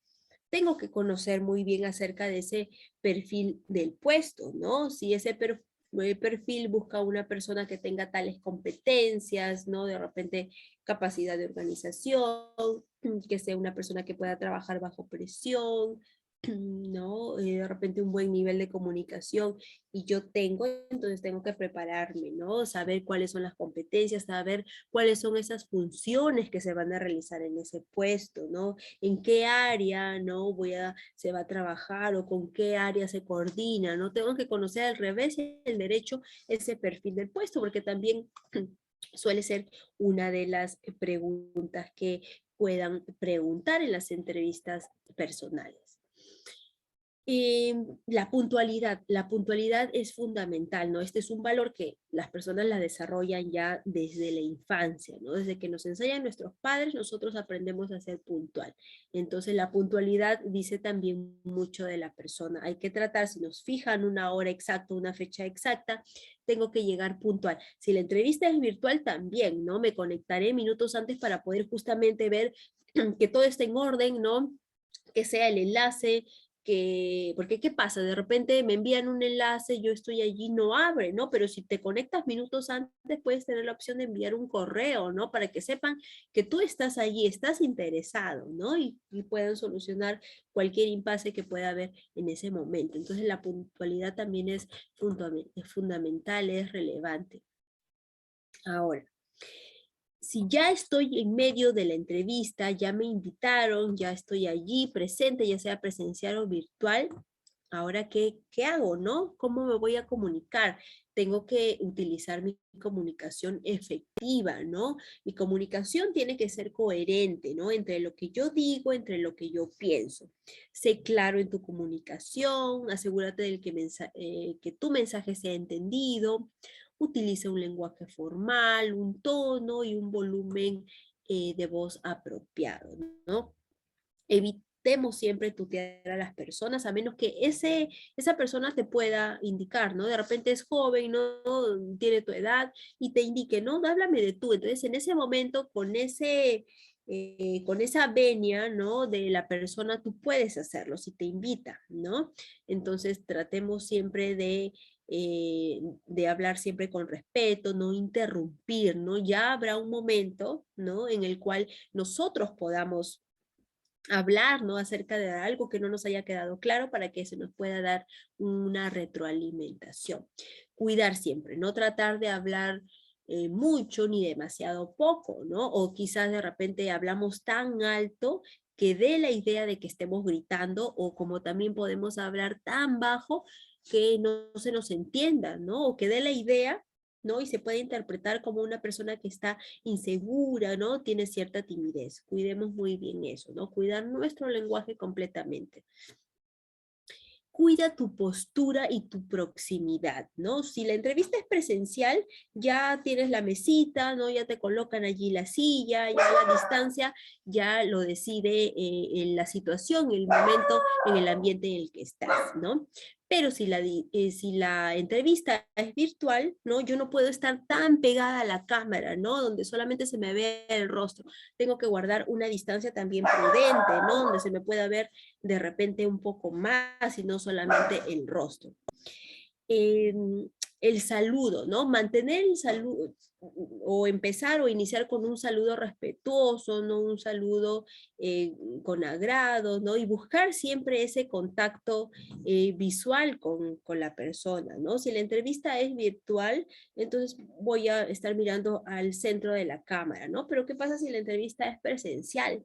tengo que conocer muy bien acerca de ese perfil del puesto, ¿no? Si ese perfil busca una persona que tenga tales competencias, ¿no? De repente capacidad de organización, que sea una persona que pueda trabajar bajo presión, ¿no? De repente un buen nivel de comunicación y yo tengo, entonces tengo que prepararme, ¿no? Saber cuáles son las competencias, saber cuáles son esas funciones que se van a realizar en ese puesto, ¿no? En qué área, ¿no? Se va a trabajar o con qué área se coordina, ¿no? Tengo que conocer al revés y al derecho ese perfil del puesto, porque también Suele ser una de las preguntas que puedan preguntar en las entrevistas personales. La puntualidad es fundamental, ¿no? Este es un valor que las personas la desarrollan ya desde la infancia, ¿no? Desde que nos enseñan nuestros padres, nosotros aprendemos a ser puntual. Entonces, la puntualidad dice también mucho de la persona. Hay que tratar, si nos fijan una hora exacta, una fecha exacta, tengo que llegar puntual. Si la entrevista es virtual, también, ¿no? Me conectaré minutos antes para poder justamente ver que todo esté en orden, ¿no? Que sea el enlace, porque ¿qué pasa? De repente me envían un enlace, yo estoy allí, no abre, ¿no? Pero si te conectas minutos antes, puedes tener la opción de enviar un correo, ¿no? Para que sepan que tú estás allí, estás interesado, ¿no? Y puedan solucionar cualquier impasse que pueda haber en ese momento. Entonces la puntualidad también es fundamental, es relevante. Ahora, si ya estoy en medio de la entrevista, ya me invitaron, ya estoy allí presente, ya sea presencial o virtual, ahora ¿qué hago, no? ¿Cómo me voy a comunicar? Tengo que utilizar mi comunicación efectiva, ¿no? Mi comunicación tiene que ser coherente, ¿no? Entre lo que yo digo, entre lo que yo pienso. Sé claro en tu comunicación, asegúrate de que tu mensaje sea entendido. Utiliza un lenguaje formal, un tono y un volumen de voz apropiado, ¿no? Evitemos siempre tutear a las personas, a menos que esa persona te pueda indicar, ¿no? De repente es joven, ¿no? Tiene tu edad y te indique, no, háblame de tú. Entonces, en ese momento, con esa venia, ¿no? De la persona, tú puedes hacerlo si te invita, ¿no? Entonces, tratemos siempre de hablar siempre con respeto, no interrumpir, ¿no? Ya habrá un momento, ¿no? En el cual nosotros podamos hablar, ¿no? Acerca de algo que no nos haya quedado claro para que se nos pueda dar una retroalimentación. Cuidar siempre, no tratar de hablar mucho ni demasiado poco, ¿no? O quizás de repente hablamos tan alto que dé la idea de que estemos gritando, o como también podemos hablar tan bajo que no se nos entienda, ¿no? O que dé la idea, ¿no? Y se puede interpretar como una persona que está insegura, ¿no? Tiene cierta timidez. Cuidemos muy bien eso, ¿no? Cuidar nuestro lenguaje completamente. Cuida tu postura y tu proximidad, ¿no? Si la entrevista es presencial, ya tienes la mesita, ¿no? Ya te colocan allí la silla, ya la distancia, ya lo decide en la situación, el momento, en el ambiente en el que estás, ¿no? Pero si la entrevista es virtual, ¿no? Yo no puedo estar tan pegada a la cámara, ¿no? Donde solamente se me ve el rostro. Tengo que guardar una distancia también prudente, ¿no? Donde se me pueda ver de repente un poco más y no solamente el rostro. Eh, el saludo, ¿no? Mantener el saludo o empezar o iniciar con un saludo respetuoso, ¿no? Un saludo con agrado, ¿no? Y buscar siempre ese contacto visual con la persona, ¿no? Si la entrevista es virtual, entonces voy a estar mirando al centro de la cámara, ¿no? Pero ¿qué pasa si la entrevista es presencial?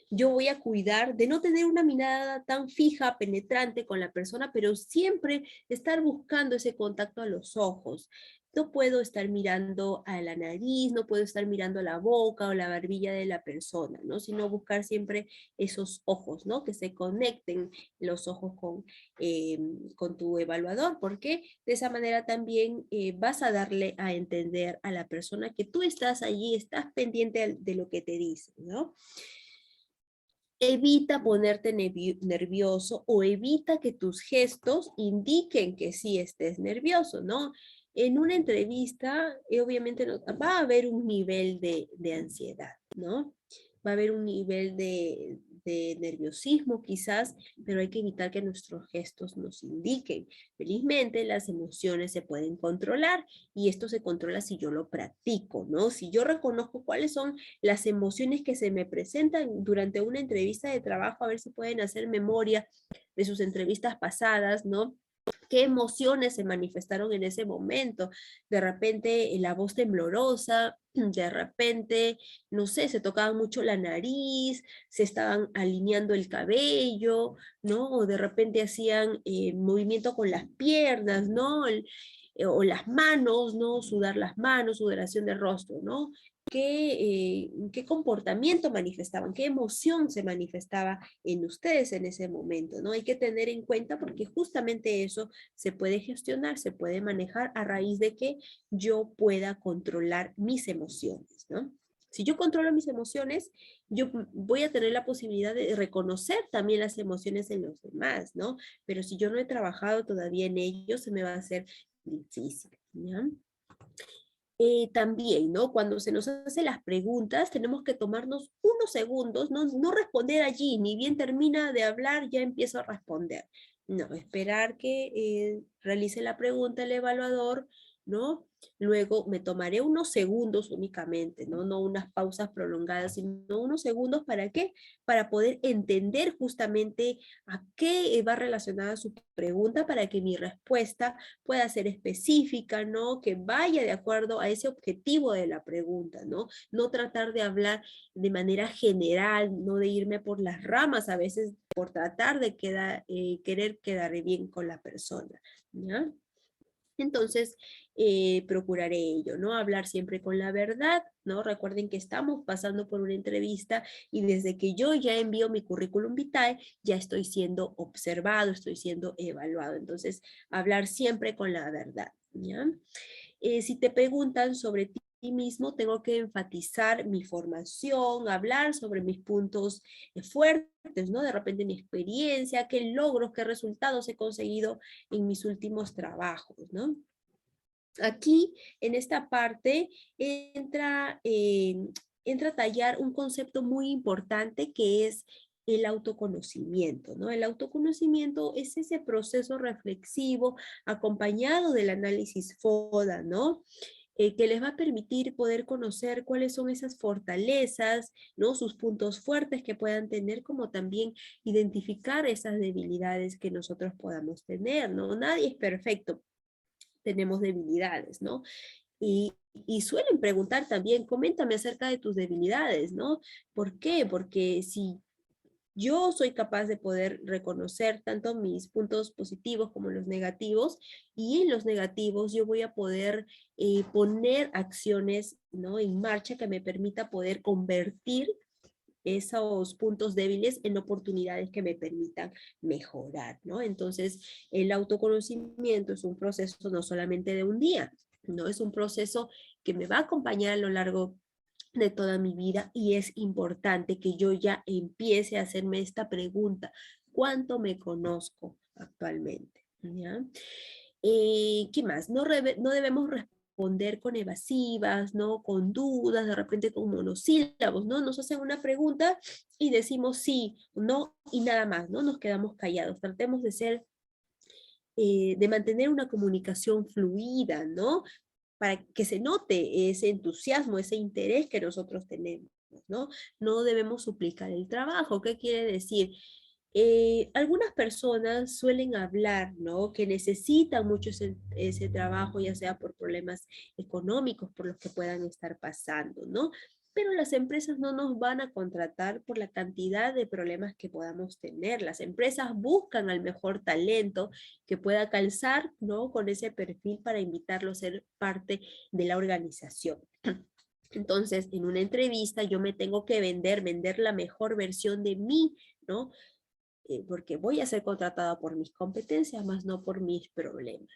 Yo voy a cuidar de no tener una mirada tan fija, penetrante con la persona, pero siempre estar buscando ese contacto a los ojos. No puedo estar mirando a la nariz, no puedo estar mirando a la boca o la barbilla de la persona, ¿no? Sino buscar siempre esos ojos, ¿no? Que se conecten los ojos con tu evaluador, porque de esa manera también vas a darle a entender a la persona que tú estás allí, estás pendiente de lo que te dice, ¿no? Evita ponerte nervioso o evita que tus gestos indiquen que sí estés nervioso, ¿no? En una entrevista, obviamente va a haber un nivel de ansiedad, ¿no? Va a haber un nivel de nerviosismo quizás, pero hay que evitar que nuestros gestos nos indiquen. Felizmente las emociones se pueden controlar y esto se controla si yo lo practico, ¿no? Si yo reconozco cuáles son las emociones que se me presentan durante una entrevista de trabajo, a ver si pueden hacer memoria de sus entrevistas pasadas, ¿no? ¿Qué emociones se manifestaron en ese momento? De repente la voz temblorosa, de repente, no sé, se tocaba mucho la nariz, se estaban alineando el cabello, ¿no? O de repente hacían movimiento con las piernas, ¿no? o las manos, ¿no? Sudar las manos, sudoración del rostro, ¿no? ¿Qué comportamiento manifestaban? ¿Qué emoción se manifestaba en ustedes en ese momento, ¿no? Hay que tener en cuenta porque justamente eso se puede gestionar, se puede manejar a raíz de que yo pueda controlar mis emociones, ¿no? Si yo controlo mis emociones, yo voy a tener la posibilidad de reconocer también las emociones en los demás, ¿no? Pero si yo no he trabajado todavía en ello, se me va a hacer difícil, ¿ya? También, ¿no? Cuando se nos hacen las preguntas, tenemos que tomarnos unos segundos, no responder allí, ni bien termina de hablar, ya empiezo a responder. No, esperar que realice la pregunta el evaluador, ¿no? Luego me tomaré unos segundos únicamente, ¿no? No unas pausas prolongadas, sino unos segundos, ¿para qué? Para poder entender justamente a qué va relacionada su pregunta para que mi respuesta pueda ser específica, ¿no? Que vaya de acuerdo a ese objetivo de la pregunta, ¿no? No tratar de hablar de manera general, no de irme por las ramas a veces por tratar de querer quedar bien con la persona, ¿ya? Entonces, procuraré ello, ¿no? Hablar siempre con la verdad, ¿no? Recuerden que estamos pasando por una entrevista y desde que yo ya envío mi currículum vitae, ya estoy siendo observado, estoy siendo evaluado. Entonces, hablar siempre con la verdad, ¿ya? Si te preguntan sobre ti mismo, tengo que enfatizar mi formación, hablar sobre mis puntos fuertes, ¿no? De repente mi experiencia, qué logros, qué resultados he conseguido en mis últimos trabajos, ¿no? Aquí, en esta parte, entra a tallar un concepto muy importante que es el autoconocimiento, ¿no? El autoconocimiento es ese proceso reflexivo acompañado del análisis FODA, ¿no? Que les va a permitir poder conocer cuáles son esas fortalezas, ¿no? Sus puntos fuertes que puedan tener, como también identificar esas debilidades que nosotros podamos tener, ¿no? Nadie es perfecto, tenemos debilidades, ¿no? Y suelen preguntar también, coméntame acerca de tus debilidades, ¿no? ¿Por qué? Porque si yo soy capaz de poder reconocer tanto mis puntos positivos como los negativos, y en los negativos yo voy a poder poner acciones, ¿no? En marcha que me permita poder convertir esos puntos débiles en oportunidades que me permitan mejorar, ¿no? Entonces, el autoconocimiento es un proceso no solamente de un día, ¿no? Es un proceso que me va a acompañar a lo largo de toda mi vida y es importante que yo ya empiece a hacerme esta pregunta: ¿cuánto me conozco actualmente? ¿Ya? ¿Qué más? No debemos responder con evasivas, ¿no? Con dudas, de repente con monosílabos, ¿no? Nos hacen una pregunta y decimos sí, no y nada más, ¿no? Nos quedamos callados. Tratemos de mantener una comunicación fluida, ¿no? Para que se note ese entusiasmo, ese interés que nosotros tenemos, ¿no? No debemos suplicar el trabajo. ¿Qué quiere decir? Algunas personas suelen hablar, ¿no? Que necesitan mucho ese trabajo, ya sea por problemas económicos por los que puedan estar pasando, ¿no? Pero las empresas no nos van a contratar por la cantidad de problemas que podamos tener. Las empresas buscan al mejor talento que pueda calzar, ¿no? Con ese perfil para invitarlo a ser parte de la organización. Entonces, en una entrevista yo me tengo que vender la mejor versión de mí, ¿no? Porque voy a ser contratada por mis competencias, más no por mis problemas.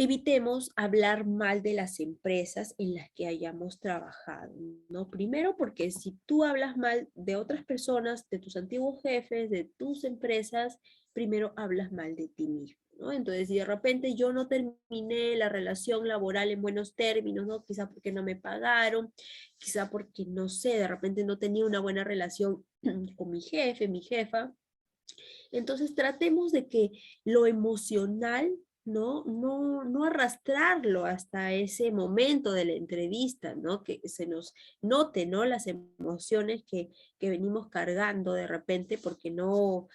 Evitemos hablar mal de las empresas en las que hayamos trabajado, ¿no? Primero, porque si tú hablas mal de otras personas, de tus antiguos jefes, de tus empresas, primero hablas mal de ti mismo, ¿no? Entonces, si de repente yo no terminé la relación laboral en buenos términos, ¿no? Quizá porque no me pagaron, quizá porque, no sé, de repente no tenía una buena relación con mi jefe, mi jefa. Entonces tratemos de que lo emocional, no arrastrarlo hasta ese momento de la entrevista, ¿no? Que se nos note, ¿no? Las emociones que venimos cargando de repente porque no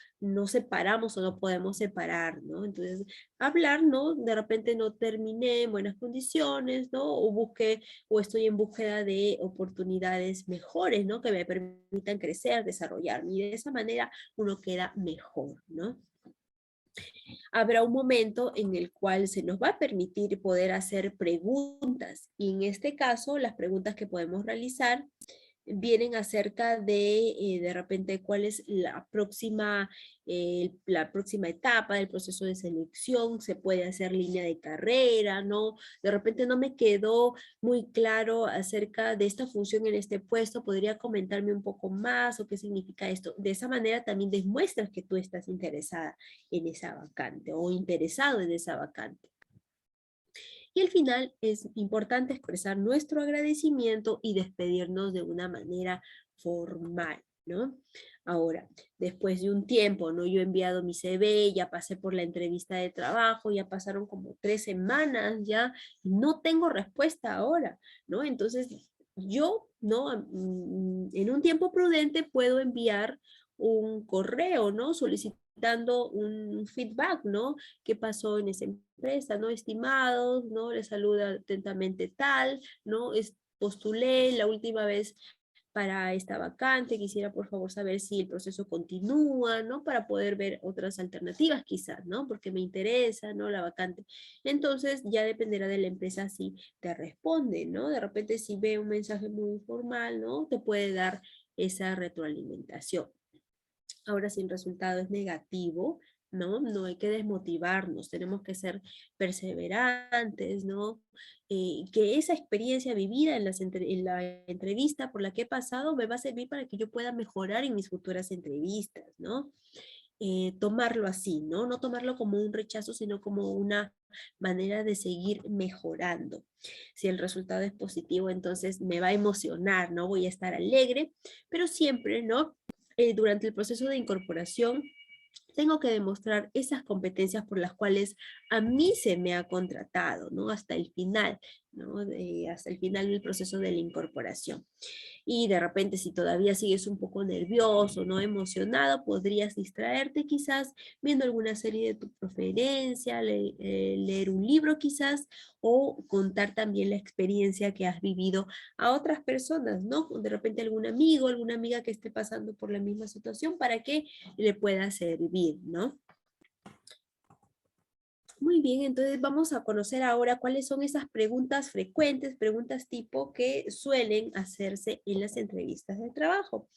separamos o no podemos separar, ¿no? Entonces, hablar, ¿no? De repente no terminé en buenas condiciones, ¿no? O estoy en búsqueda de oportunidades mejores, ¿no? Que me permitan crecer, desarrollarme. Y de esa manera uno queda mejor, ¿no? habrá un momento en el cual se nos va a permitir poder hacer preguntas. Y en este caso, las preguntas que podemos realizar vienen acerca de repente cuál es la próxima etapa del proceso de selección. Se puede hacer línea de carrera, ¿no? De repente no me quedó muy claro acerca de esta función en este puesto, ¿podría comentarme un poco más o qué significa esto? De esa manera también demuestras que tú estás interesada en esa vacante o interesado en esa vacante. Y al final es importante expresar nuestro agradecimiento y despedirnos de una manera formal, ¿no? Ahora, después de un tiempo, ¿no? Yo he enviado mi CV, ya pasé por la entrevista de trabajo, ya pasaron como 3 semanas, ya no tengo respuesta ahora, ¿no? Entonces, yo, ¿no? En un tiempo prudente puedo enviar un correo, ¿no? Solicitando un feedback, ¿no? ¿Qué pasó en esa empresa, no? Estimados, ¿no? Les saluda atentamente tal, ¿no? Postulé la última vez para esta vacante, quisiera por favor saber si el proceso continúa, ¿no? Para poder ver otras alternativas quizás, ¿no? Porque me interesa, ¿no? La vacante. Entonces ya dependerá de la empresa si te responde, ¿no? De repente si ve un mensaje muy formal, ¿no? Te puede dar esa retroalimentación. Ahora, si el resultado es negativo, ¿no? No hay que desmotivarnos, tenemos que ser perseverantes, ¿no? Que esa experiencia vivida en la entrevista por la que he pasado me va a servir para que yo pueda mejorar en mis futuras entrevistas, ¿no? Tomarlo así, ¿no? No tomarlo como un rechazo, sino como una manera de seguir mejorando. Si el resultado es positivo, entonces me va a emocionar, ¿no? Voy a estar alegre, pero siempre, ¿no? Durante el proceso de incorporación, tengo que demostrar esas competencias por las cuales a mí se me ha contratado, ¿no? Hasta el final, ¿no? Hasta el final del proceso de la incorporación. Y de repente, si todavía sigues un poco nervioso, no emocionado, podrías distraerte quizás viendo alguna serie de tu preferencia, leer un libro quizás, o contar también la experiencia que has vivido a otras personas, ¿no? De repente algún amigo, alguna amiga que esté pasando por la misma situación para que le pueda servir, ¿no? Muy bien, entonces vamos a conocer ahora cuáles son esas preguntas frecuentes, preguntas tipo que suelen hacerse en las entrevistas de trabajo.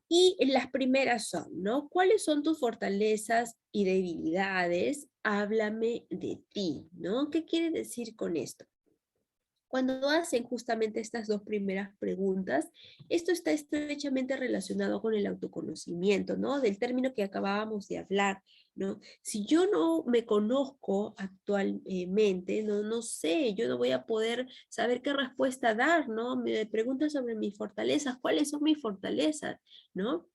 Y las primeras son, ¿no? ¿Cuáles son tus fortalezas y debilidades? Háblame de ti, ¿no? ¿Qué quiere decir con esto? Cuando hacen justamente estas dos primeras preguntas, esto está estrechamente relacionado con el autoconocimiento, ¿no? Del término que acabábamos de hablar, ¿no? Si yo no me conozco actualmente, no sé, yo no voy a poder saber qué respuesta dar, ¿no? Me preguntan sobre mis fortalezas, ¿cuáles son mis fortalezas, ¿no?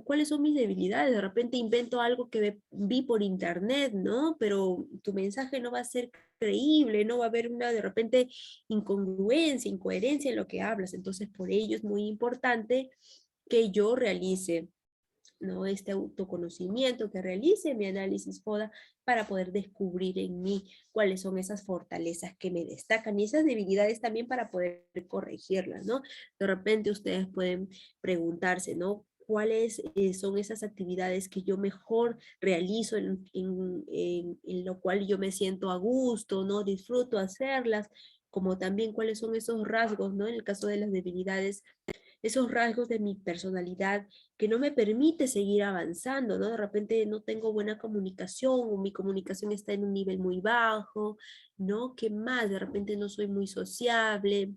¿Cuáles son mis debilidades? De repente invento algo que vi por internet, ¿no? Pero tu mensaje no va a ser creíble, no va a haber una de repente incongruencia, incoherencia en lo que hablas. Entonces, por ello es muy importante que yo realice, ¿no? Este autoconocimiento, que realice mi análisis FODA para poder descubrir en mí cuáles son esas fortalezas que me destacan y esas debilidades también para poder corregirlas, ¿no? De repente ustedes pueden preguntarse, ¿no? ¿Cuáles son esas actividades que yo mejor realizo, en lo cual yo me siento a gusto, ¿no? Disfruto hacerlas, como también cuáles son esos rasgos, ¿no? En el caso de las debilidades, esos rasgos de mi personalidad que no me permite seguir avanzando, ¿no? De repente no tengo buena comunicación o mi comunicación está en un nivel muy bajo, ¿no? ¿Qué más? De repente no soy muy sociable,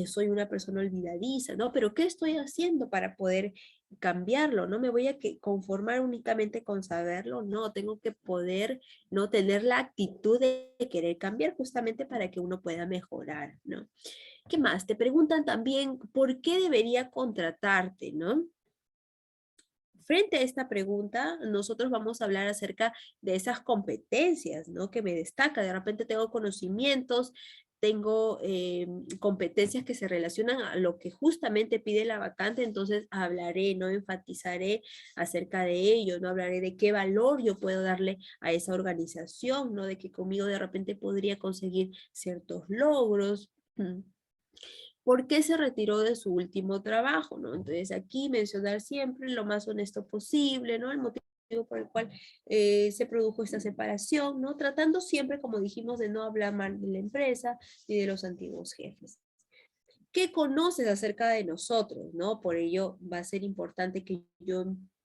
soy una persona olvidadiza, ¿no? Pero ¿qué estoy haciendo para poder cambiarlo? No me voy a conformar únicamente con saberlo, no, tengo que poder, no tener la actitud de querer cambiar justamente para que uno pueda mejorar, ¿no? ¿Qué más? Te preguntan también, ¿por qué debería contratarte, no? Frente a esta pregunta, nosotros vamos a hablar acerca de esas competencias, ¿no? Que me destaca. De repente tengo conocimientos, tengo competencias que se relacionan a lo que justamente pide la vacante, entonces hablaré, ¿no? Enfatizaré acerca de ello, ¿no? Hablaré de qué valor yo puedo darle a esa organización, ¿no? De que conmigo de repente podría conseguir ciertos logros. ¿Por qué se retiró de su último trabajo, no? Entonces aquí mencionar siempre lo más honesto posible, ¿no? El motivo por el cual se produjo esta separación, ¿no? Tratando siempre, como dijimos, de no hablar mal de la empresa ni de los antiguos jefes. ¿Qué conoces acerca de nosotros, no? Por ello va a ser importante que yo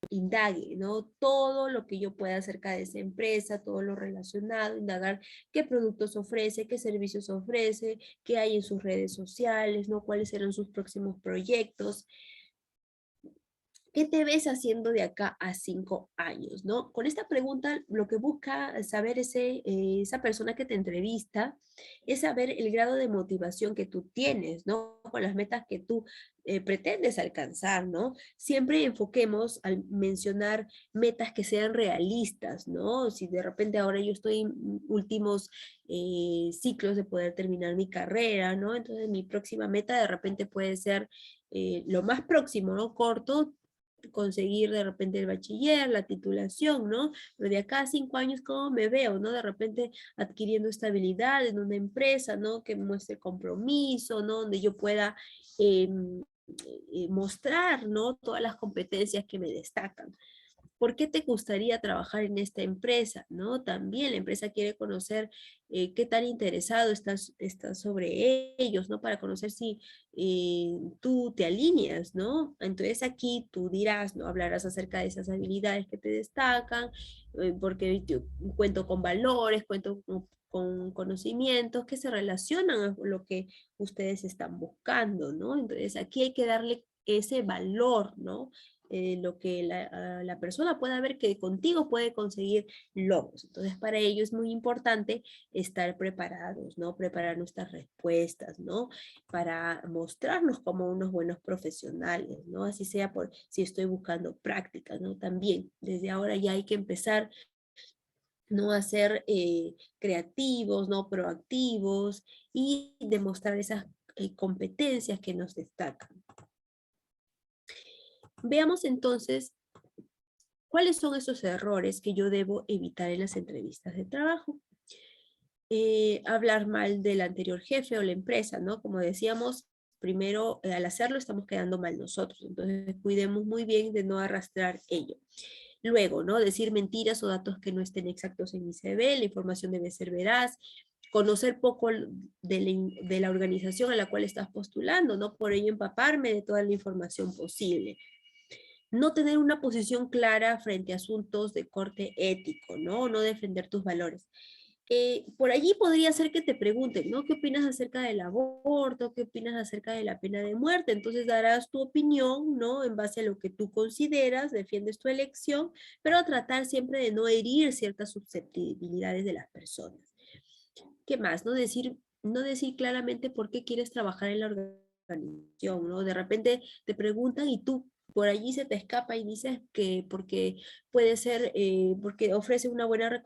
indague, ¿no? Todo lo que yo pueda acerca de esa empresa, todo lo relacionado, indagar qué productos ofrece, qué servicios ofrece, qué hay en sus redes sociales, ¿no? Cuáles serán sus próximos proyectos. ¿Qué te ves haciendo de acá a 5 años, no? Con esta pregunta, lo que busca saber esa persona que te entrevista es saber el grado de motivación que tú tienes, ¿no? Con las metas que tú pretendes alcanzar, ¿no? Siempre enfoquemos al mencionar metas que sean realistas, ¿no? Si de repente ahora yo estoy en últimos ciclos de poder terminar mi carrera, ¿no? Entonces mi próxima meta de repente puede ser lo más próximo, ¿no? Corto, conseguir de repente el bachiller, la titulación, ¿no? Pero de acá a 5 años, ¿cómo me veo, no? De repente adquiriendo estabilidad en una empresa, ¿no? Que muestre compromiso, ¿no? Donde yo pueda mostrar, ¿no? Todas las competencias que me destacan. ¿Por qué te gustaría trabajar en esta empresa? ¿No? También la empresa quiere conocer qué tan interesado estás sobre ellos, ¿no? Para conocer si tú te alineas, ¿no? Entonces aquí tú dirás, ¿no? Hablarás acerca de esas habilidades que te destacan, porque yo cuento con valores, cuento con conocimientos que se relacionan a lo que ustedes están buscando, ¿no? Entonces aquí hay que darle ese valor, ¿no? Lo que la persona pueda ver que contigo puede conseguir logros. Entonces, para ello es muy importante estar preparados, ¿no? Preparar nuestras respuestas, ¿no? Para mostrarnos como unos buenos profesionales, ¿no? Así sea por si estoy buscando prácticas, ¿no? También, desde ahora ya hay que empezar, ¿no? A ser creativos, ¿no? Proactivos y demostrar esas competencias que nos destacan. Veamos entonces cuáles son esos errores que yo debo evitar en las entrevistas de trabajo. Hablar mal del anterior jefe o la empresa, ¿no? Como decíamos, primero al hacerlo estamos quedando mal nosotros, entonces cuidemos muy bien de no arrastrar ello. Luego, ¿no? Decir mentiras o datos que no estén exactos en mi CV, la información debe ser veraz, conocer poco de la organización a la cual estás postulando, ¿no? Por ello empaparme de toda la información posible. No tener una posición clara frente a asuntos de corte ético, ¿no? No defender tus valores. Por allí podría ser que te pregunten, ¿no? ¿Qué opinas acerca del aborto? ¿Qué opinas acerca de la pena de muerte? Entonces darás tu opinión, ¿no? En base a lo que tú consideras, defiendes tu elección, pero tratar siempre de no herir ciertas susceptibilidades de las personas. ¿Qué más? No decir claramente por qué quieres trabajar en la organización, ¿no? De repente te preguntan y tú por allí se te escapa y dices que porque puede ser, porque ofrece una buena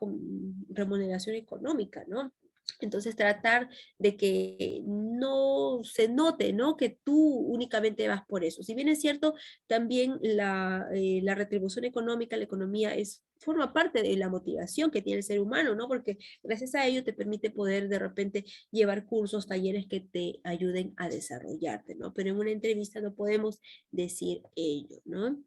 remuneración económica, ¿no? Entonces tratar de que no se note, ¿no? Que tú únicamente vas por eso. Si bien es cierto, también la retribución económica, la economía forma parte de la motivación que tiene el ser humano, ¿no? Porque gracias a ello te permite poder de repente llevar cursos, talleres que te ayuden a desarrollarte, ¿no? Pero en una entrevista no podemos decir ello, ¿no?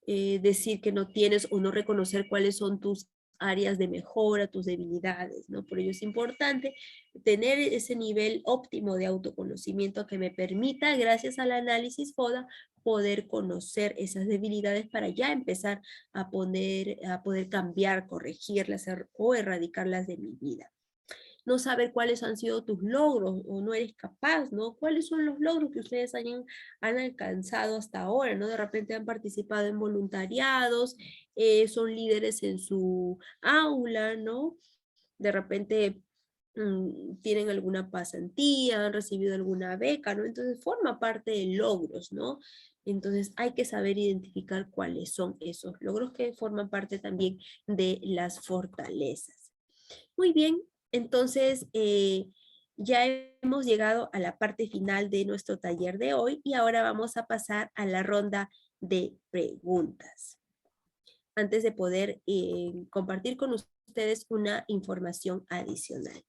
Decir que no tienes o no reconocer cuáles son tus áreas de mejora, tus debilidades, ¿no? Por ello es importante tener ese nivel óptimo de autoconocimiento que me permita, gracias al análisis FODA, poder conocer esas debilidades para ya empezar a poder cambiar, corregirlas o erradicarlas de mi vida. No saber cuáles han sido tus logros o no eres capaz, ¿no? ¿Cuáles son los logros que ustedes han alcanzado hasta ahora, ¿no? De repente han participado en voluntariados, son líderes en su aula, ¿no? De repente tienen alguna pasantía, han recibido alguna beca, ¿no? Entonces forma parte de logros, ¿no? Entonces hay que saber identificar cuáles son esos logros que forman parte también de las fortalezas. Muy bien, entonces ya hemos llegado a la parte final de nuestro taller de hoy y ahora vamos a pasar a la ronda de preguntas. Antes de poder compartir con ustedes una información adicional.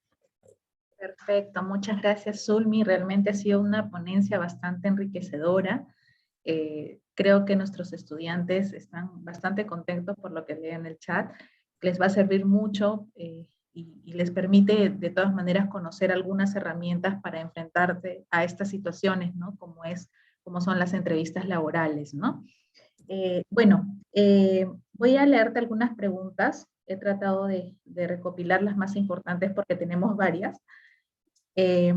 Perfecto, muchas gracias, Zulmi. Realmente ha sido una ponencia bastante enriquecedora. Creo que nuestros estudiantes están bastante contentos por lo que leen en el chat. Les va a servir mucho y les permite de todas maneras conocer algunas herramientas para enfrentarse a estas situaciones, ¿no? Como son las entrevistas laborales, ¿no? Voy a leerte algunas preguntas. He tratado de recopilar las más importantes porque tenemos varias. Eh,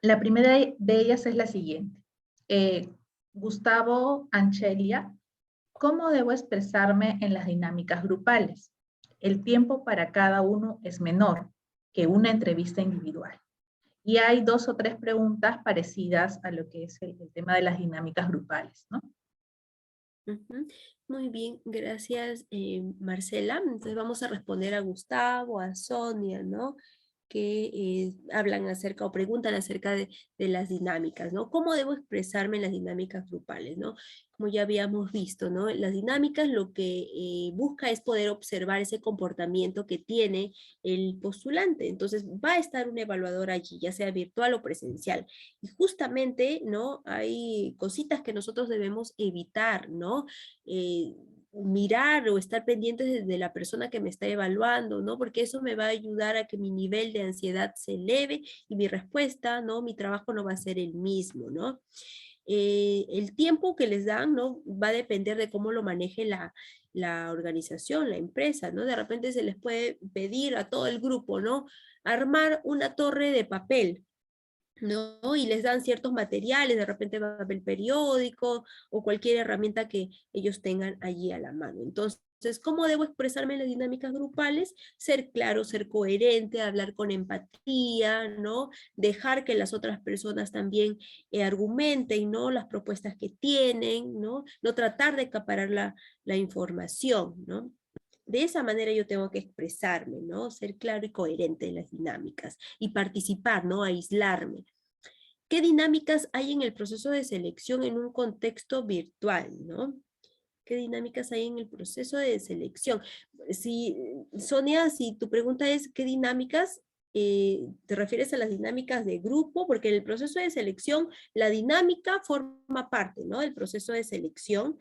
la primera de ellas es la siguiente. Gustavo Anchelia, ¿cómo debo expresarme en las dinámicas grupales? El tiempo para cada uno es menor que una entrevista individual. Y hay 2 o 3 preguntas parecidas a lo que es el tema de las dinámicas grupales, ¿no? Ujú. Muy bien, gracias Marcela. Entonces vamos a responder a Gustavo, a Sonia, ¿no? Que hablan acerca o preguntan acerca de las dinámicas, ¿no? ¿Cómo debo expresarme en las dinámicas grupales, ¿no? Como ya habíamos visto, ¿no? Las dinámicas lo que busca es poder observar ese comportamiento que tiene el postulante. Entonces va a estar un evaluador allí, ya sea virtual o presencial. Y justamente, ¿no? Hay cositas que nosotros debemos evitar, ¿no? Mirar o estar pendientes de la persona que me está evaluando, ¿no? Porque eso me va a ayudar a que mi nivel de ansiedad se eleve y mi respuesta, ¿no? Mi trabajo no va a ser el mismo, ¿no? El tiempo que les dan, ¿no? Va a depender de cómo lo maneje la organización, la empresa, ¿no? De repente se les puede pedir a todo el grupo, ¿no? Armar una torre de papel, ¿no? Y les dan ciertos materiales, de repente papel periódico o cualquier herramienta que ellos tengan allí a la mano. Entonces, ¿cómo debo expresarme en las dinámicas grupales? Ser claro, ser coherente, hablar con empatía, ¿no? Dejar que las otras personas también argumenten, ¿no? Las propuestas que tienen, ¿no? No tratar de acaparar la información, ¿no? De esa manera yo tengo que expresarme, ¿no? Ser claro y coherente en las dinámicas y participar, ¿no? Aislarme. ¿Qué dinámicas hay en el proceso de selección en un contexto virtual, ¿no? ¿Qué dinámicas hay en el proceso de selección? Si, Sonia, si tu pregunta es ¿qué dinámicas? ¿Te refieres a las dinámicas de grupo? Porque en el proceso de selección la dinámica forma parte, ¿no? Del proceso de selección,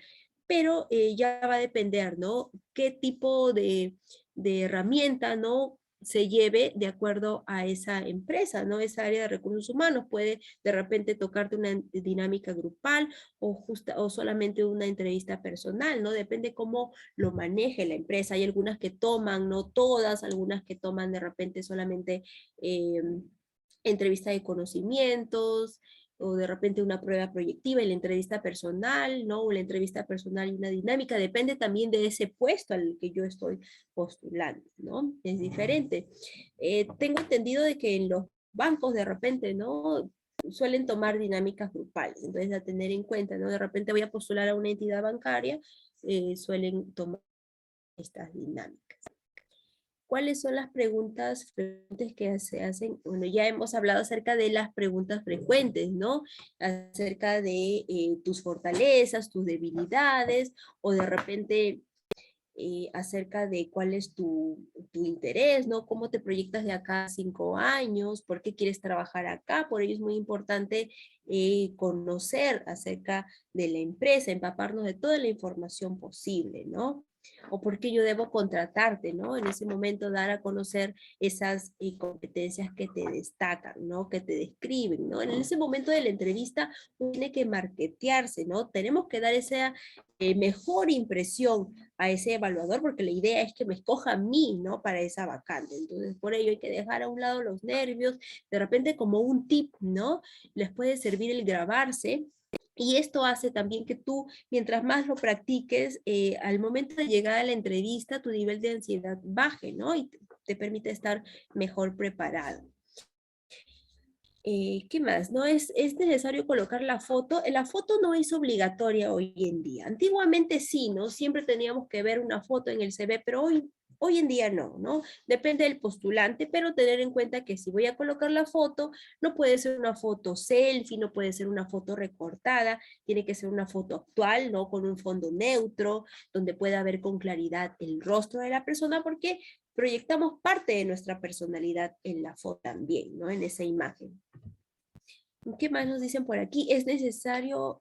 pero ya va a depender, ¿no? ¿Qué tipo de herramienta, ¿no? Se lleve de acuerdo a esa empresa, ¿no? Esa área de recursos humanos puede de repente tocarte una dinámica grupal o solamente una entrevista personal, ¿no? Depende cómo lo maneje la empresa. Hay algunas que toman, no todas, algunas que toman de repente solamente entrevista de conocimientos, o de repente una prueba proyectiva y la entrevista personal, ¿no? O la entrevista personal y una dinámica, depende también de ese puesto al que yo estoy postulando, ¿no? Es diferente. Tengo entendido de que en los bancos de repente, ¿no? Suelen tomar dinámicas grupales, entonces a tener en cuenta, ¿no? De repente voy a postular a una entidad bancaria, suelen tomar estas dinámicas. ¿Cuáles son las preguntas frecuentes que se hacen? Bueno, ya hemos hablado acerca de las preguntas frecuentes, ¿no? Acerca de tus fortalezas, tus debilidades, o de repente acerca de cuál es tu interés, ¿no? ¿Cómo te proyectas de acá a 5 años? ¿Por qué quieres trabajar acá? Por ello es muy importante conocer acerca de la empresa, empaparnos de toda la información posible, ¿no? O por qué yo debo contratarte, ¿no? En ese momento dar a conocer esas competencias que te destacan, ¿no? Que te describen, ¿no? En ese momento de la entrevista uno tiene que marketearse, ¿no? Tenemos que dar esa mejor impresión a ese evaluador, porque la idea es que me escoja a mí, ¿no? Para esa vacante. Entonces, por ello hay que dejar a un lado los nervios. De repente, como un tip, ¿no? Les puede servir el grabarse. Y esto hace también que tú, mientras más lo practiques, al momento de llegar a la entrevista, tu nivel de ansiedad baje, ¿no? Y te permite estar mejor preparado. ¿Qué más? No es necesario colocar la foto. La foto no es obligatoria hoy en día. Antiguamente sí, ¿no? Siempre teníamos que ver una foto en el CV, pero hoy en día no, ¿no? Depende del postulante, pero tener en cuenta que si voy a colocar la foto, no puede ser una foto selfie, no puede ser una foto recortada, tiene que ser una foto actual, ¿no? Con un fondo neutro, donde pueda ver con claridad el rostro de la persona, porque proyectamos parte de nuestra personalidad en la foto también, ¿no? En esa imagen. ¿Qué más nos dicen por aquí? ¿Es necesario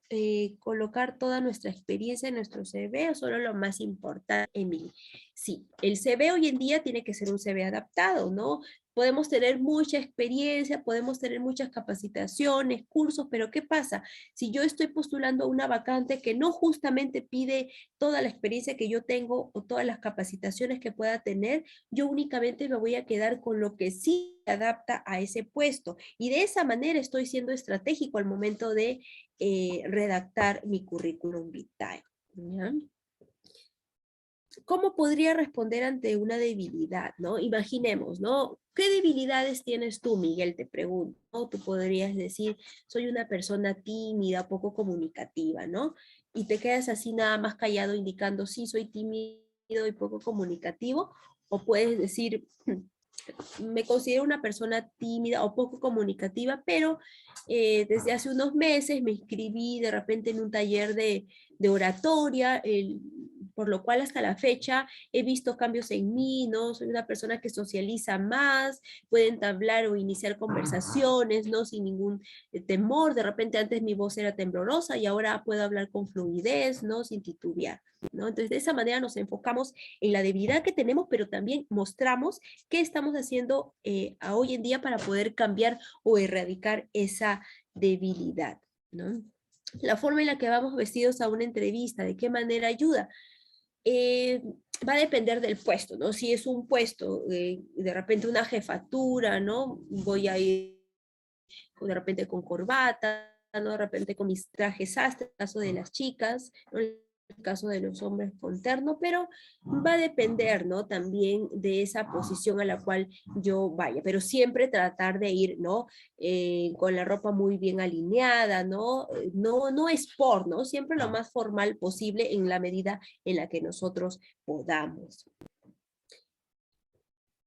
colocar toda nuestra experiencia en nuestro CV o solo lo más importante, Emily? Sí, el CV hoy en día tiene que ser un CV adaptado, ¿no? Podemos tener mucha experiencia, podemos tener muchas capacitaciones, cursos, pero ¿qué pasa? Si yo estoy postulando a una vacante que no justamente pide toda la experiencia que yo tengo o todas las capacitaciones que pueda tener, yo únicamente me voy a quedar con lo que sí se adapta a ese puesto. Y de esa manera estoy siendo estratégico al momento de redactar mi currículum vitae. ¿Ya? ¿Cómo podría responder ante una debilidad, no? Imaginemos, ¿no? ¿Qué debilidades tienes tú, Miguel? Te pregunto, ¿no? Tú podrías decir, soy una persona tímida, poco comunicativa, ¿no? Y te quedas así nada más callado indicando, sí, soy tímido y poco comunicativo. O puedes decir, me considero una persona tímida o poco comunicativa, pero desde hace unos meses me inscribí de repente en un taller de oratoria, por lo cual hasta la fecha he visto cambios en mí, ¿no? Soy una persona que socializa más, puede entablar o iniciar conversaciones, ¿no? Sin ningún temor. De repente antes mi voz era temblorosa y ahora puedo hablar con fluidez, ¿no? Sin titubear, ¿no? Entonces de esa manera nos enfocamos en la debilidad que tenemos, pero también mostramos qué estamos haciendo a hoy en día para poder cambiar o erradicar esa debilidad, ¿no? La forma en la que vamos vestidos a una entrevista, de qué manera ayuda. Eh, Va a depender del puesto, ¿no? Si es un puesto, de repente una jefatura, ¿no? Voy a ir de repente con corbata, ¿no? De repente con mis trajes sastre, en el caso de las chicas, ¿no? En el caso de los hombres con terno, pero va a depender, ¿no? También de esa posición a la cual yo vaya, pero siempre tratar de ir, ¿no? Con la ropa muy bien alineada, ¿no? No sport, ¿no? Siempre lo más formal posible en la medida en la que nosotros podamos.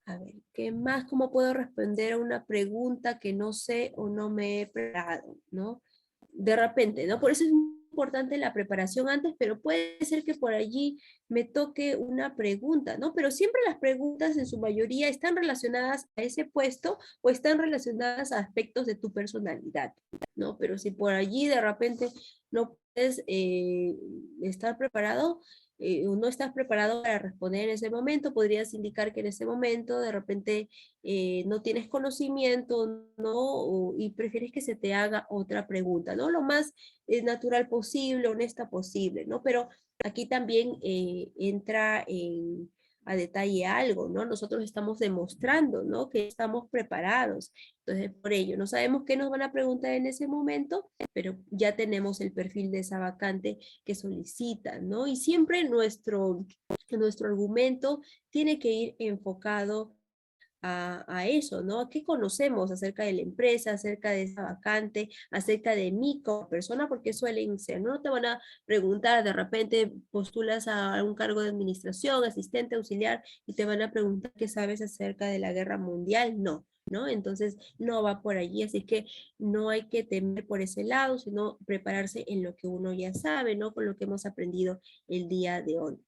A ver, ¿qué más? ¿Cómo puedo responder a una pregunta que no sé o no me he preparado, ¿no? De repente, ¿no? Por eso es muy importante la preparación antes, pero puede ser que por allí me toque una pregunta, ¿no? Pero siempre las preguntas en su mayoría están relacionadas a ese puesto o están relacionadas a aspectos de tu personalidad, ¿no? Pero si por allí de repente no puedes estar preparado, o no estás preparado para responder en ese momento, podrías indicar que en ese momento de repente no tienes conocimiento, ¿no? Y prefieres que se te haga otra pregunta, ¿no? Lo más natural posible, honesta posible, ¿no? Pero aquí también entra a detalle algo, ¿no? Nosotros estamos demostrando, ¿no? Que estamos preparados. Entonces, por ello, no sabemos qué nos van a preguntar en ese momento, pero ya tenemos el perfil de esa vacante que solicitan, ¿no? Y siempre nuestro argumento tiene que ir enfocado a eso, ¿no? ¿Qué conocemos acerca de la empresa, acerca de esa vacante, acerca de mí como persona? Porque suelen ser, ¿no? Te van a preguntar, de repente postulas a un cargo de administración, asistente, auxiliar, y te van a preguntar qué sabes acerca de la guerra mundial. No, ¿no? Entonces no va por allí, así que no hay que temer por ese lado, sino prepararse en lo que uno ya sabe, ¿no? Con lo que hemos aprendido el día de hoy.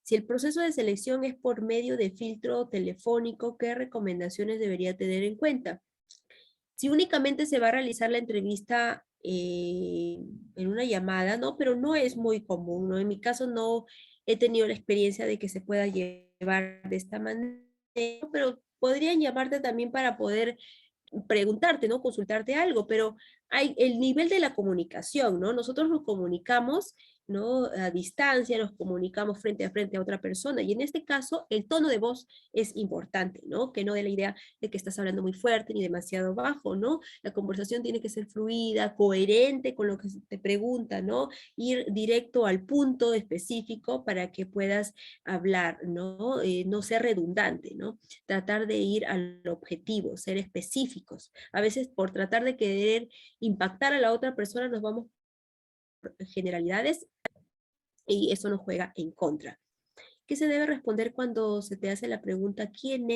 Si el proceso de selección es por medio de filtro telefónico, ¿qué recomendaciones debería tener en cuenta? Si únicamente se va a realizar la entrevista en una llamada, ¿no? Pero no es muy común, ¿no? En mi caso no he tenido la experiencia de que se pueda llevar de esta manera, pero podrían llamarte también para poder preguntarte, ¿no? Consultarte algo, pero hay el nivel de la comunicación, ¿no? Nosotros nos comunicamos, ¿no? A distancia, nos comunicamos frente a otra persona, y en este caso el tono de voz es importante, ¿no? Que no dé la idea de que estás hablando muy fuerte ni demasiado bajo, ¿no? La conversación tiene que ser fluida, coherente con lo que se te pregunta, ¿no? Ir directo al punto específico para que puedas hablar, ¿no? No ser redundante, ¿no? Tratar de ir al objetivo, ser específicos. A veces por tratar de querer impactar a la otra persona nos vamos por generalidades y eso nos juega en contra. ¿Qué se debe responder cuando se te hace la pregunta ¿quién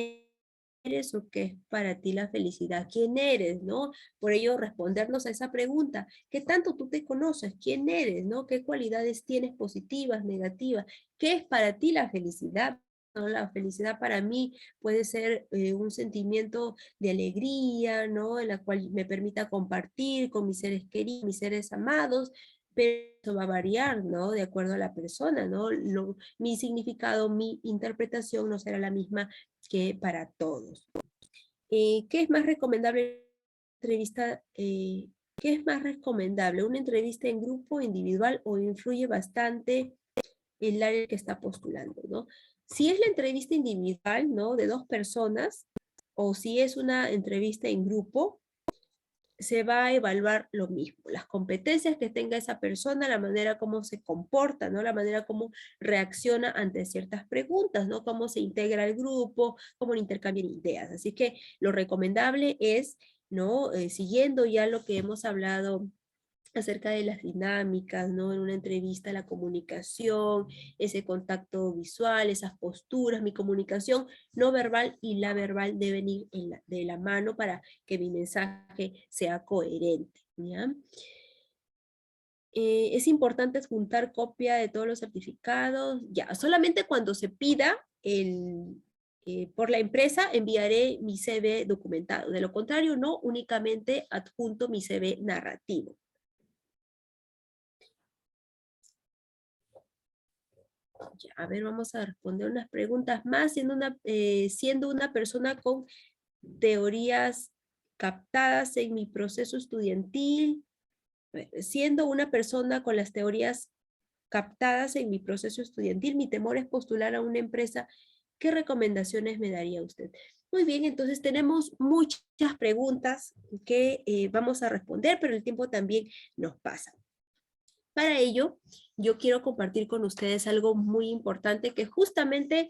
eres o qué es para ti la felicidad? ¿Quién eres, no? Por ello respondernos a esa pregunta, ¿qué tanto tú te conoces? ¿Quién eres, no? ¿Qué cualidades tienes positivas, negativas? ¿Qué es para ti la felicidad? ¿no? La felicidad para mí puede ser un sentimiento de alegría, ¿no? En la cual me permita compartir con mis seres queridos, mis seres amados, pero eso va a variar, ¿no? De acuerdo a la persona, ¿no? Mi significado, mi interpretación no será la misma que para todos. ¿Qué es más recomendable entrevista? ¿Qué es más recomendable? ¿Una entrevista en grupo, individual o influye bastante el área que está postulando, ¿no? Si es la entrevista individual, ¿no? De 2 personas, o si es una entrevista en grupo, se va a evaluar lo mismo, las competencias que tenga esa persona, la manera como se comporta, ¿no? La manera como reacciona ante ciertas preguntas, ¿no? Cómo se integra al grupo, cómo intercambian ideas. Así que lo recomendable es, ¿no? Siguiendo ya lo que hemos hablado acerca de las dinámicas, ¿no? En una entrevista, la comunicación, ese contacto visual, esas posturas, mi comunicación no verbal y la verbal deben ir de la mano para que mi mensaje sea coherente, ¿ya? Es importante adjuntar copia de todos los certificados, ya, solamente cuando se pida por la empresa enviaré mi CV documentado, de lo contrario no, únicamente adjunto mi CV narrativo. Ya, a ver, vamos a responder unas preguntas más, siendo una persona con teorías captadas en mi proceso estudiantil, siendo una persona con las teorías captadas en mi proceso estudiantil, mi temor es postular a una empresa. ¿Qué recomendaciones me daría usted? Muy bien, entonces tenemos muchas preguntas que vamos a responder, pero el tiempo también nos pasa. Para ello, yo quiero compartir con ustedes algo muy importante que justamente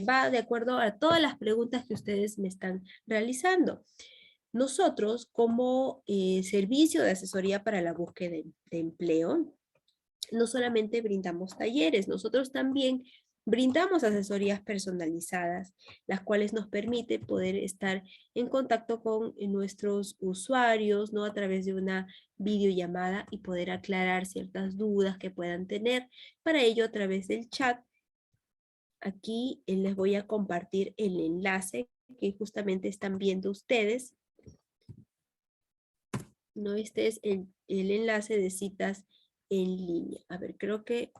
va de acuerdo a todas las preguntas que ustedes me están realizando. Nosotros, como servicio de asesoría para la búsqueda de empleo, no solamente brindamos talleres, nosotros también brindamos asesorías personalizadas, las cuales nos permite poder estar en contacto con nuestros usuarios, ¿no? A través de una videollamada y poder aclarar ciertas dudas que puedan tener. Para ello, a través del chat, aquí les voy a compartir el enlace que justamente están viendo ustedes, ¿no? Este es el enlace de citas en línea. A ver, creo que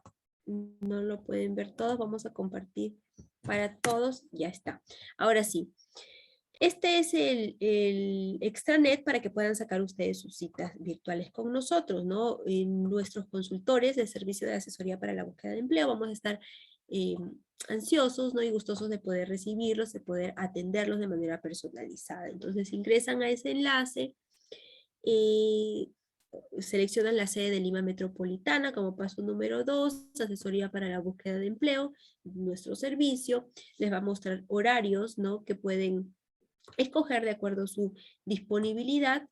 no lo pueden ver todos. Vamos a compartir para todos. Ya está. Ahora sí. Este es el extranet para que puedan sacar ustedes sus citas virtuales con nosotros, ¿no? Nuestros consultores del servicio de asesoría para la búsqueda de empleo vamos a estar ansiosos, ¿no? Y gustosos de poder recibirlos, de poder atenderlos de manera personalizada. Entonces ingresan a ese enlace, seleccionan la sede de Lima Metropolitana como paso número 2, asesoría para la búsqueda de empleo, nuestro servicio, les va a mostrar horarios, ¿no? Que pueden escoger de acuerdo a su disponibilidad,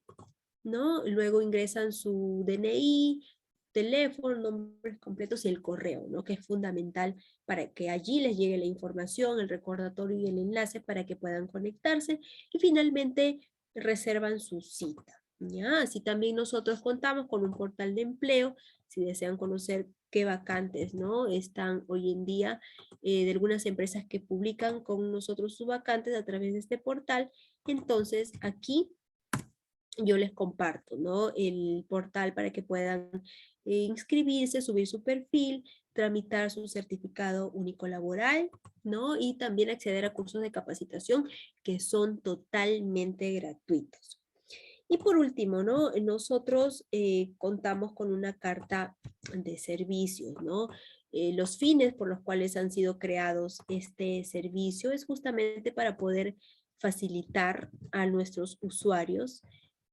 ¿no? Luego ingresan su DNI, teléfono, nombres completos y el correo, ¿no? Que es fundamental para que allí les llegue la información, el recordatorio y el enlace para que puedan conectarse y finalmente reservan su cita. ¿Ya? Así también nosotros contamos con un portal de empleo, si desean conocer qué vacantes, ¿no? Están hoy en día de algunas empresas que publican con nosotros sus vacantes a través de este portal. Entonces aquí yo les comparto, ¿no? El portal para que puedan inscribirse, subir su perfil, tramitar su certificado único laboral, ¿no? Y también acceder a cursos de capacitación que son totalmente gratuitos. Y por último, ¿no? Nosotros contamos con una carta de servicios, ¿no? Los fines por los cuales han sido creados este servicio es justamente para poder facilitar a nuestros usuarios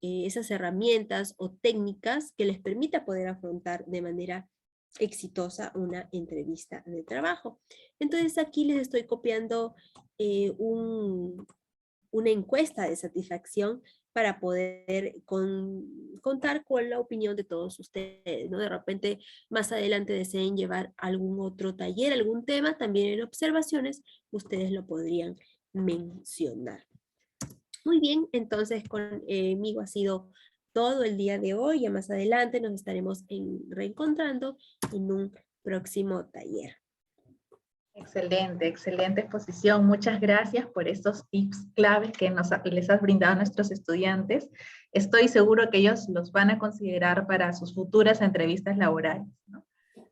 esas herramientas o técnicas que les permita poder afrontar de manera exitosa una entrevista de trabajo. Entonces aquí les estoy copiando una encuesta de satisfacción para poder contar con la opinión de todos ustedes, ¿no? De repente, más adelante deseen llevar algún otro taller, algún tema, también en observaciones, ustedes lo podrían mencionar. Muy bien, entonces conmigo ha sido todo el día de hoy, ya más adelante nos estaremos reencontrando en un próximo taller. Excelente, excelente exposición. Muchas gracias por estos tips claves que les has brindado a nuestros estudiantes. Estoy seguro que ellos los van a considerar para sus futuras entrevistas laborales, ¿no?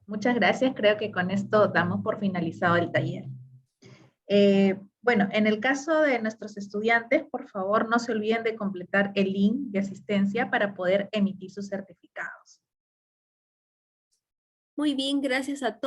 Muchas gracias. Creo que con esto damos por finalizado el taller. Bueno, en el caso de nuestros estudiantes, por favor, no se olviden de completar el link de asistencia para poder emitir sus certificados. Muy bien, gracias a todos.